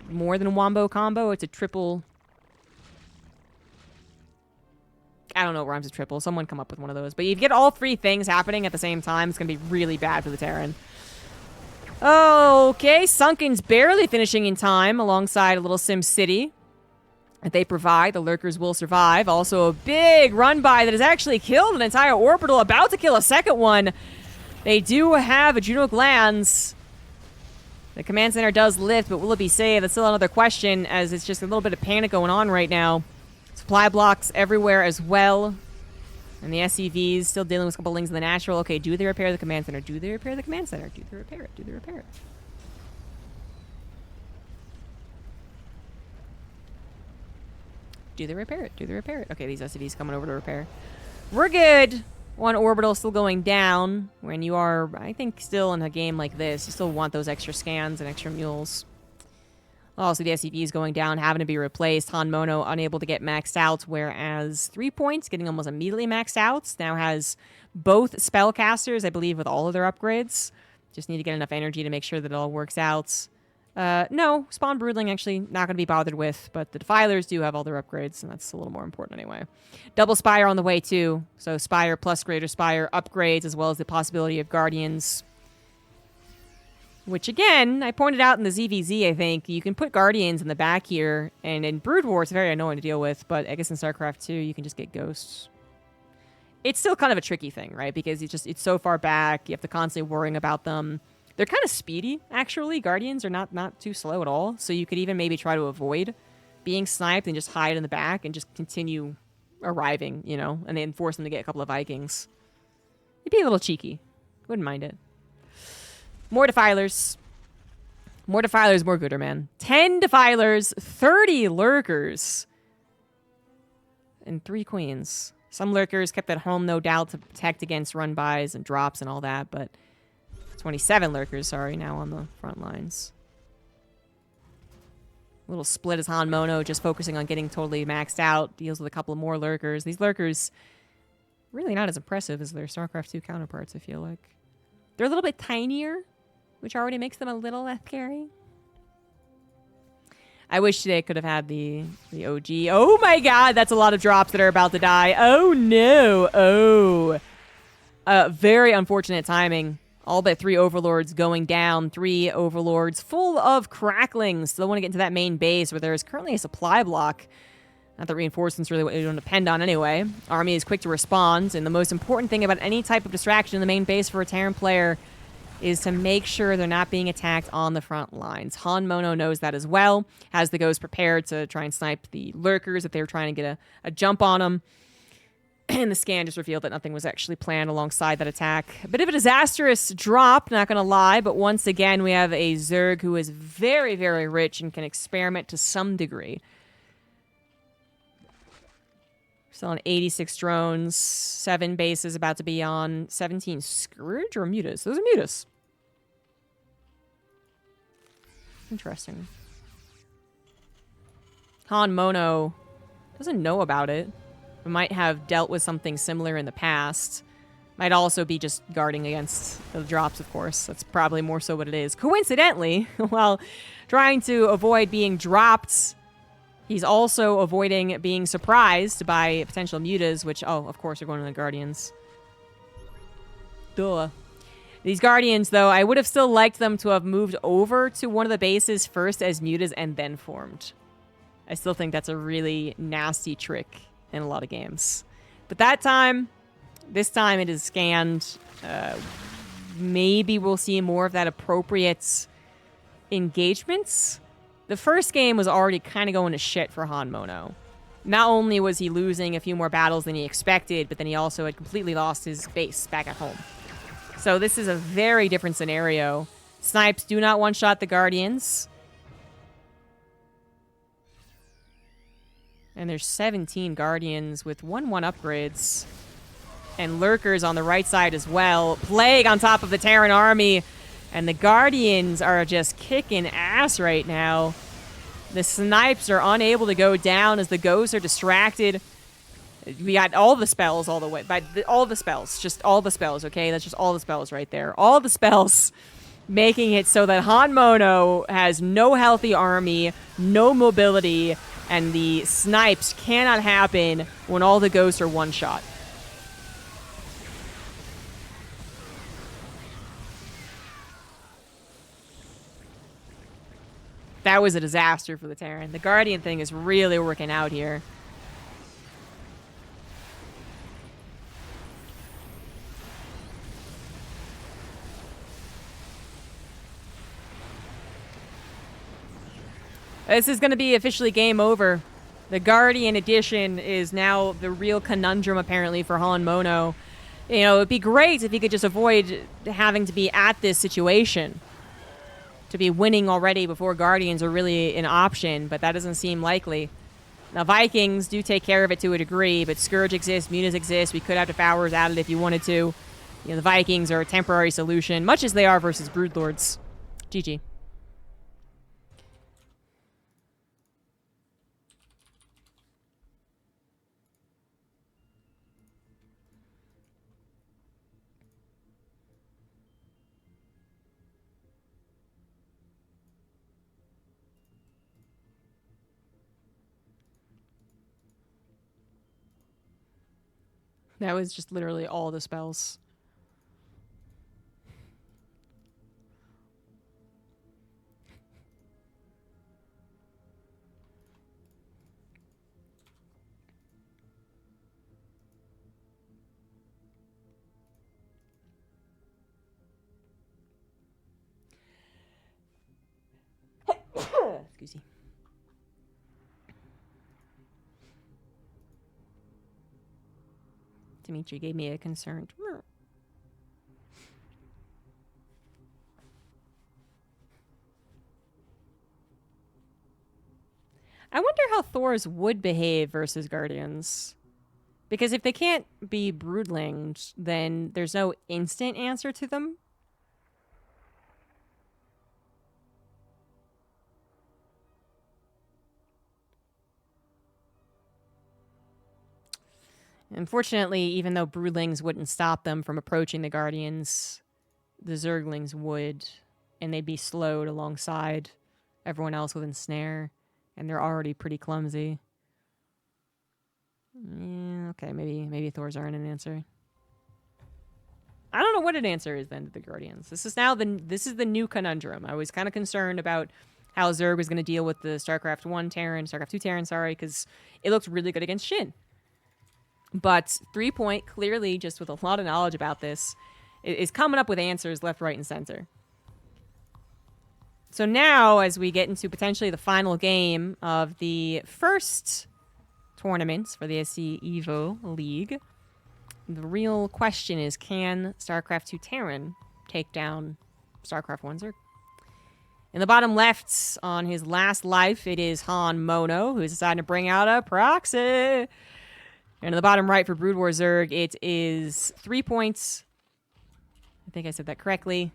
more than a wombo combo. It's a triple... I don't know what rhymes with triple. Someone come up with one of those. But you get all 3 things happening at the same time. It's going to be really bad for the Terran. Okay, Sunken's barely finishing in time alongside a little Sim City that they provide. The Lurkers will survive. Also a big run by that has actually killed an entire orbital, about to kill a second one. They do have adrenal glands. The command center does lift, but will it be saved? That's still another question, as it's just a little bit of panic going on right now. Supply blocks everywhere as well. And the SCVs still dealing with a couple links in the natural. Okay, do they repair the command center? Do they repair the command center? Do they repair it? Do they repair it? Do they repair it? Do they repair it? Okay, these SCVs coming over to repair. We're good. One orbital still going down. When you are, I think, still in a game like this, you still want those extra scans and extra mules. Also, the SCVs going down, having to be replaced. HonMono unable to get maxed out, whereas 3Points getting almost immediately maxed out. Now has both spellcasters, I believe, with all of their upgrades. Just need to get enough energy to make sure that it all works out. No, Spawn Broodling actually not going to be bothered with, but the Defilers do have all their upgrades, and that's a little more important anyway. Double Spire on the way, too. So Spire plus Greater Spire upgrades, as well as the possibility of Guardians. Which, again, I pointed out in the ZVZ, I think. You can put Guardians in the back here, and in Broodwar, it's very annoying to deal with, but I guess in StarCraft 2, you can just get Ghosts. It's still kind of a tricky thing, right? Because it's so far back, you have to constantly worrying about them. They're kind of speedy, actually. Guardians are not too slow at all, so you could even maybe try to avoid being sniped and just hide in the back and just continue arriving, you know, and then force them to get a couple of Vikings. It'd be a little cheeky. Wouldn't mind it. More Defilers. More Defilers, more gooder, man. 10 Defilers, 30 Lurkers, and 3 Queens. Some Lurkers kept at home, no doubt, to protect against run-bys and drops and all that, but 27 Lurkers, sorry, now on the front lines. A little split as HonMono, just focusing on getting totally maxed out. Deals with a couple more Lurkers. These Lurkers, really not as impressive as their StarCraft 2 counterparts, I feel like. They're a little bit tinier, which already makes them a little less scary. I wish they could have had the OG. Oh my god, that's a lot of drops that are about to die. Oh no. Oh. Very unfortunate timing. All but 3 Overlords going down. 3 Overlords full of cracklings. Still want to get into that main base where there is currently a supply block. Not that reinforcements really what you don't depend on anyway. Army is quick to respond, and the most important thing about any type of distraction in the main base for a Terran player is to make sure they're not being attacked on the front lines. HonMono knows that as well, has the Ghost prepared to try and snipe the Lurkers if they're trying to get a jump on them. And the scan just revealed that nothing was actually planned alongside that attack. A bit of a disastrous drop, not going to lie, but once again, we have a Zerg who is very, very rich and can experiment to some degree. Still on 86 drones, 7 bases about to be on, 17 Scourge or Mutas? Those are Mutas. Interesting. HonMono doesn't know about it. We might have dealt with something similar in the past. Might also be just guarding against the drops, of course. That's probably more so what it is. Coincidentally, while trying to avoid being dropped, he's also avoiding being surprised by potential mutas, which, oh, of course, are going to the Guardians. Duh. These Guardians, though, I would have still liked them to have moved over to one of the bases first as mutas and then formed. I still think that's a really nasty trick in a lot of games. But this time it is scanned. Maybe we'll see more of that appropriate engagements. The first game was already kind of going to shit for HonMono. Not only was he losing a few more battles than he expected, but then he also had completely lost his base back at home. So this is a very different scenario. Snipes do not one-shot the Guardians. And there's 17 Guardians with 1/1 upgrades. And Lurkers on the right side as well. Plague on top of the Terran army. And the Guardians are just kicking ass right now. The Snipes are unable to go down as the Ghosts are distracted. We got all the spells all the way. All the spells. Just all the spells, okay? That's just all the spells right there. All the spells making it so that HonMono has no healthy army, no mobility, and the snipes cannot happen when all the Ghosts are one-shot. That was a disaster for the Terran. The Guardian thing is really working out here. This is going to be officially game over. The Guardian edition is now the real conundrum, apparently, for HonMono. You know, it'd be great if he could just avoid having to be at this situation. To be winning already before Guardians are really an option, but that doesn't seem likely. Now, Vikings do take care of it to a degree, but Scourge exists, Mutas exist. We could have Devourers added if you wanted to. You know, the Vikings are a temporary solution, much as they are versus Broodlords. GG. That was just literally all the spells. Excuse me. Dimitri gave me a concerned. I wonder how Thors would behave versus Guardians. Because if they can't be broodlings, then there's no instant answer to them. Unfortunately, even though broodlings wouldn't stop them from approaching the Guardians, the Zerglings would, and they'd be slowed alongside everyone else with ensnare, and they're already pretty clumsy. Yeah, okay, maybe Thors aren't an answer. I don't know what an answer is then to the Guardians. This is the new conundrum. I was kind of concerned about how Zerg was going to deal with the StarCraft 1 Terran, StarCraft 2 Terran, sorry, because it looked really good against Shin. But Threepoint, clearly, just with a lot of knowledge about this, is coming up with answers left, right, and center. So now, as we get into potentially the final game of the first tournament for the SC Evo League, the real question is, can StarCraft 2 Terran take down StarCraft 1 Zerg? In the bottom left, on his last life, it is HonMono, who's decided to bring out a proxy. And in the bottom right for Broodwar Zerg, it is 3 points. I think I said that correctly.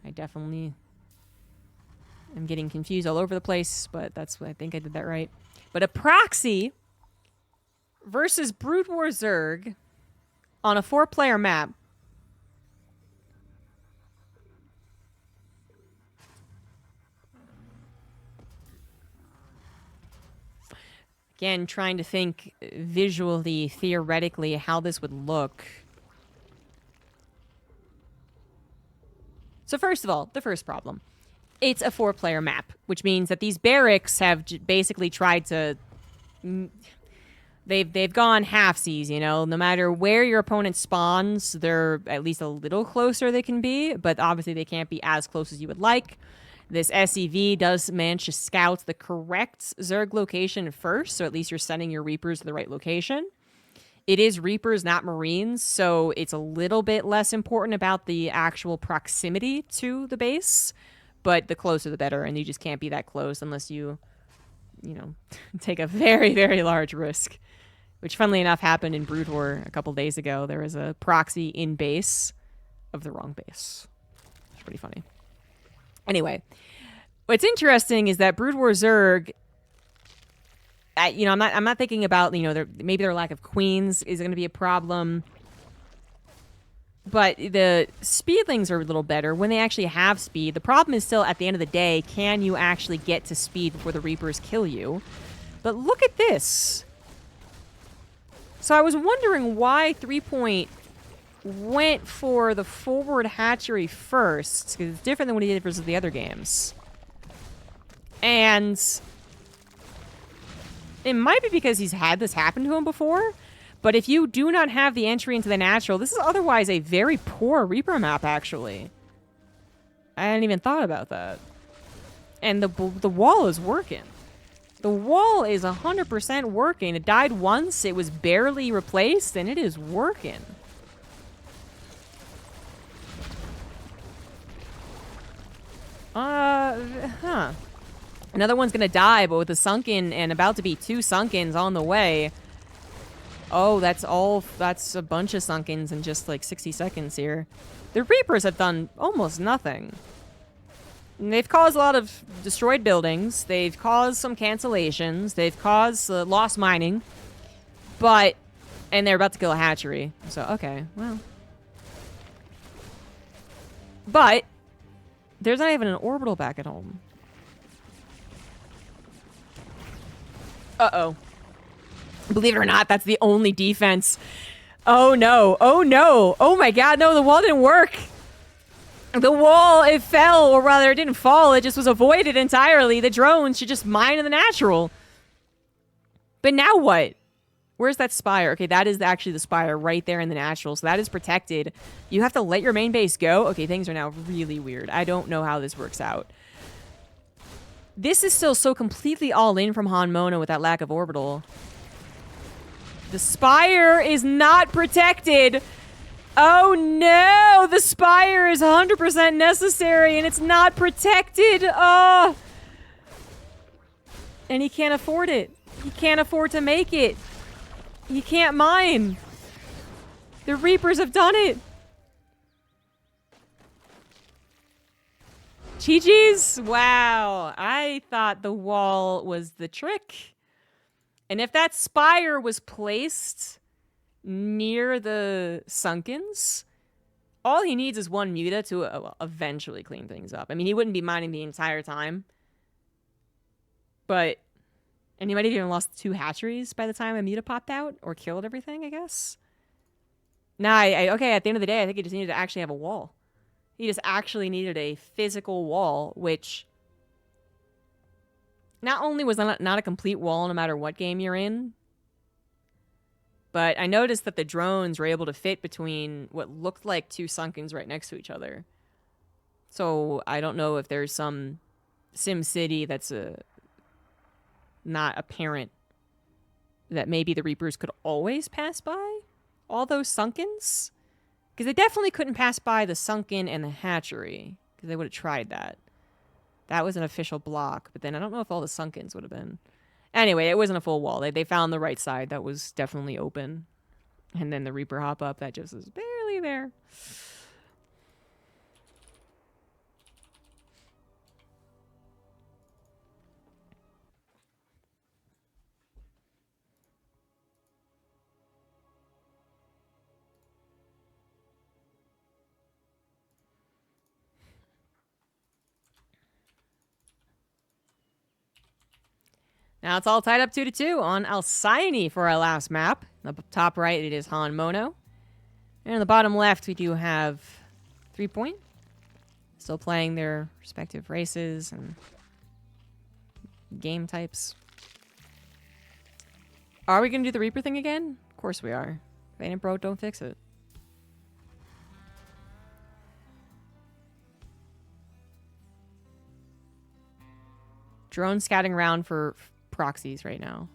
I definitely am getting confused all over the place, but that's what I think I did that right. But a proxy versus Broodwar Zerg on a 4-player map. Again, trying to think visually, theoretically, how this would look. So first of all, the first problem. It's a 4-player map, which means that these barracks have basically tried to... They've gone halfsies, you know? No matter where your opponent spawns, they're at least a little closer they can be, but obviously they can't be as close as you would like. This SEV does manage to scout the correct Zerg location first, so at least you're sending your Reapers to the right location. It is Reapers, not Marines, so it's a little bit less important about the actual proximity to the base, but the closer the better, and you just can't be that close unless you know, take a very, very large risk, which funnily enough happened in Brood War a couple days ago. There was a proxy in base of the wrong base. It's pretty funny. Anyway, what's interesting is that Brood War Zerg, I'm not thinking about, maybe their lack of queens is going to be a problem, but the speedlings are a little better when they actually have speed. The problem is still, at the end of the day, can you actually get to speed before the Reapers kill you? But look at this. So I was wondering why Threepoint went for the forward hatchery first, because it's different than what he did versus the other games. And it might be because he's had this happen to him before, but if you do not have the entry into the natural, this is otherwise a very poor Reaper map, actually. I hadn't even thought about that. And the wall is working. The wall is 100% working. It died once, it was barely replaced, and it is working. Another one's gonna die, but with a sunken and about to be 2 sunkens on the way. Oh, that's a bunch of sunkens in just like 60 seconds here. The Reapers have done almost nothing. And they've caused a lot of destroyed buildings. They've caused some cancellations. They've caused lost mining. And they're about to kill a hatchery. So, okay, well. But there's not even an orbital back at home. Uh-oh. Believe it or not, that's the only defense. Oh, no. Oh, no. Oh, my God. No, the wall didn't work. The wall, it fell, or rather, it didn't fall. It just was avoided entirely. The drones should just mine in the natural. But now what? Where's that spire? Okay, that is actually the spire right there in the natural, so that is protected. You have to let your main base go? Okay, things are now really weird. I don't know how this works out. This is still so completely all in from HonMono with that lack of orbital. The spire is not protected. Oh no! The spire is 100% necessary and it's not protected! Oh! And he can't afford it. He can't afford to make it. He can't mine. The Reapers have done it. GG's? Wow. I thought the wall was the trick. And if that spire was placed near the sunkens, all he needs is one muta to eventually clean things up. I mean, he wouldn't be mining the entire time. But... And he might have even lost 2 hatcheries by the time a muta popped out. Or killed everything, I guess. Nah, okay, at the end of the day, I think he just needed to actually have a wall. He just actually needed a physical wall, which... Not only was not a complete wall no matter what game you're in, but I noticed that the drones were able to fit between what looked like 2 sunkens right next to each other. So I don't know if there's some Sim City that's not apparent that maybe the Reapers could always pass by. all those Sunkens? Because they definitely couldn't pass by the Sunken and the hatchery, because they would have tried that. That was an official block, but then I don't know if all the Sunkens would have been. Anyway, it wasn't a full wall. They found the right side that was definitely open. And then the Reaper hop up, that just was barely there. Now it's all tied up 2-2 on Alcyone for our last map. On the top right, it is HonMono. And on the bottom left, we do have Threepoint. Still playing their respective races and game types. Are we going to do the Reaper thing again? Of course we are. If it ain't broke, don't fix it. Drone scouting around for proxies right now.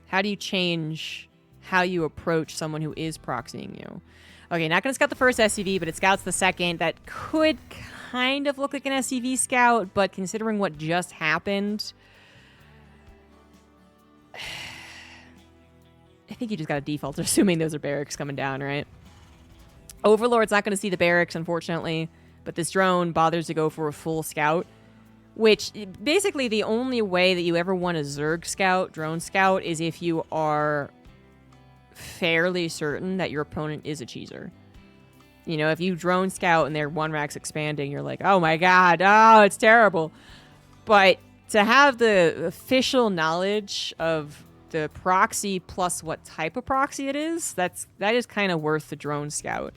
How do you change how you approach someone who is proxying you? Okay, not going to scout the first SCV, but it scouts the second. That could kind of look like an SCV scout, but considering what just happened, I think you just got to default to assuming those are barracks coming down, right? Overlord's not going to see the barracks, unfortunately, but this drone bothers to go for a full scout. Which, basically, the only way that you ever want a Zerg scout, drone scout, is if you are fairly certain that your opponent is a cheeser. You know, if you drone scout and their one rack's expanding, you're like, oh my god, oh, it's terrible. But to have the official knowledge of the proxy plus what type of proxy it is, that is kind of worth the drone scout.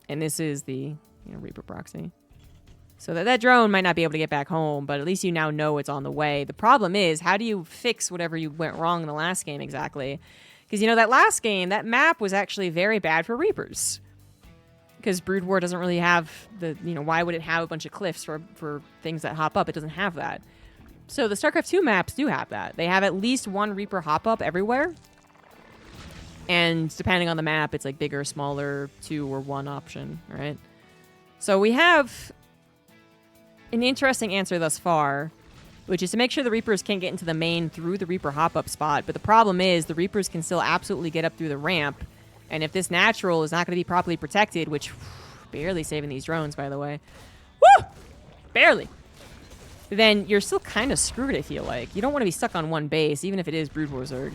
And this is the, Reaper proxy. So that drone might not be able to get back home, but at least you now know it's on the way. The problem is, how do you fix whatever you went wrong in the last game exactly? Because, that last game, that map was actually very bad for Reapers. Because Broodwar doesn't really have the, why would it have a bunch of cliffs for things that hop up? It doesn't have that. So the StarCraft 2 maps do have that. They have at least one Reaper hop up everywhere. And depending on the map, it's like bigger, smaller, 2 or 1 option, right? So we have an interesting answer thus far, which is to make sure the Reapers can't get into the main through the Reaper hop-up spot. But the problem is the Reapers can still absolutely get up through the ramp. And if this natural is not going to be properly protected, which barely saving these drones, by the way. Woo! Barely. Then you're still kind of screwed, I feel like. You don't want to be stuck on one base, even if it is Broodwar Zerg.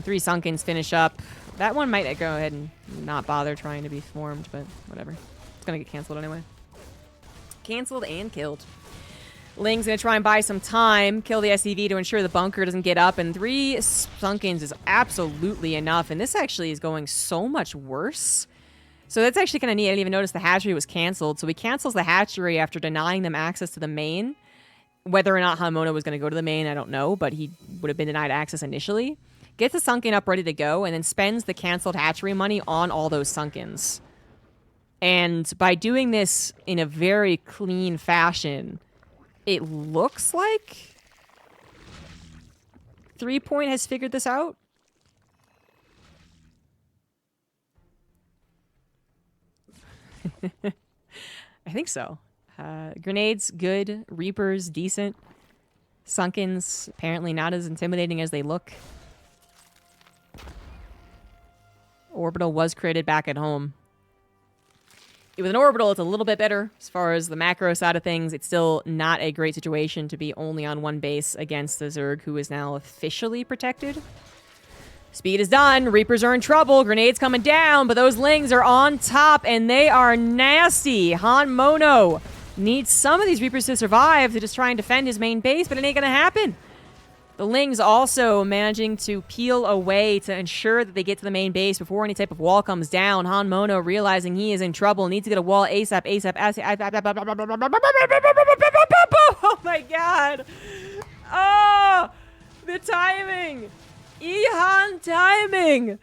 3 Sunkens finish up. That one might go ahead and not bother trying to be formed, but whatever. It's going to get canceled anyway. Canceled and killed. Ling's going to try and buy some time, kill the SCV to ensure the bunker doesn't get up, and 3 Sunkens is absolutely enough, and this actually is going so much worse. So that's actually kind of neat. I didn't even notice the hatchery was canceled. So he cancels the hatchery after denying them access to the main. Whether or not HonMono was going to go to the main, I don't know, but he would have been denied access initially. Gets the Sunken up ready to go, and then spends the canceled hatchery money on all those Sunkens. And by doing this in a very clean fashion, it looks like Threepoint has figured this out. I think so. Grenades, good. Reapers, decent. Sunkens, apparently not as intimidating as they look. Orbital was created back at home. With an orbital, it's a little bit better as far as the macro side of things. It's still not a great situation to be only on one base against the Zerg, who is now officially protected. Speed is done. Reapers are in trouble. Grenades coming down, but those Lings are on top, and they are nasty. HonMono needs some of these Reapers to survive to just try and defend his main base, but it ain't going to happen. The Lings also managing to peel away to ensure that they get to the main base before any type of wall comes down. HonMono realizing he is in trouble, needs to get a wall ASAP, Oh my god! Oh! The timing! Ihan timing!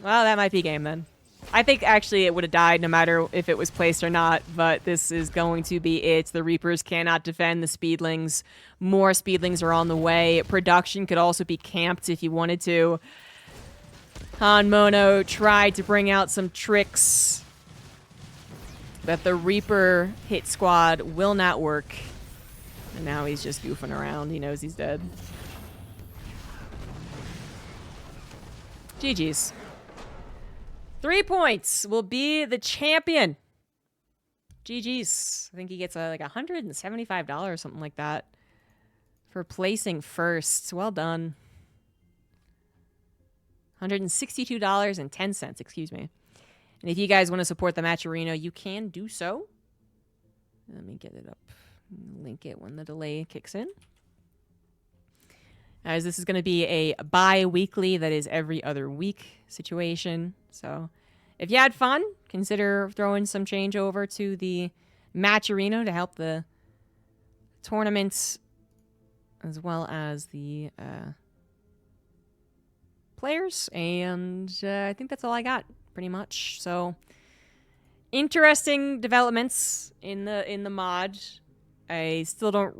Well, that might be game then. I think actually it would have died no matter if it was placed or not, but this is going to be it. The Reapers cannot defend the Speedlings. More Speedlings are on the way. Production could also be camped if you wanted to. HonMono tried to bring out some tricks, but the Reaper hit squad will not work. And now he's just goofing around. He knows he's dead. GG's. 3 points will be the champion. GG's. I think he gets like $175 or something like that for placing first. Well done. $162.10, excuse me. And if you guys want to support the Matcherino, you can do so. Let me get it up. Link it when the delay kicks in. As this is going to be a bi-weekly, that is every other week situation. So if you had fun, consider throwing some change over to the Matcherino to help the tournaments as well as the players. And I think that's all I got, pretty much. So interesting developments in the mod. I still don't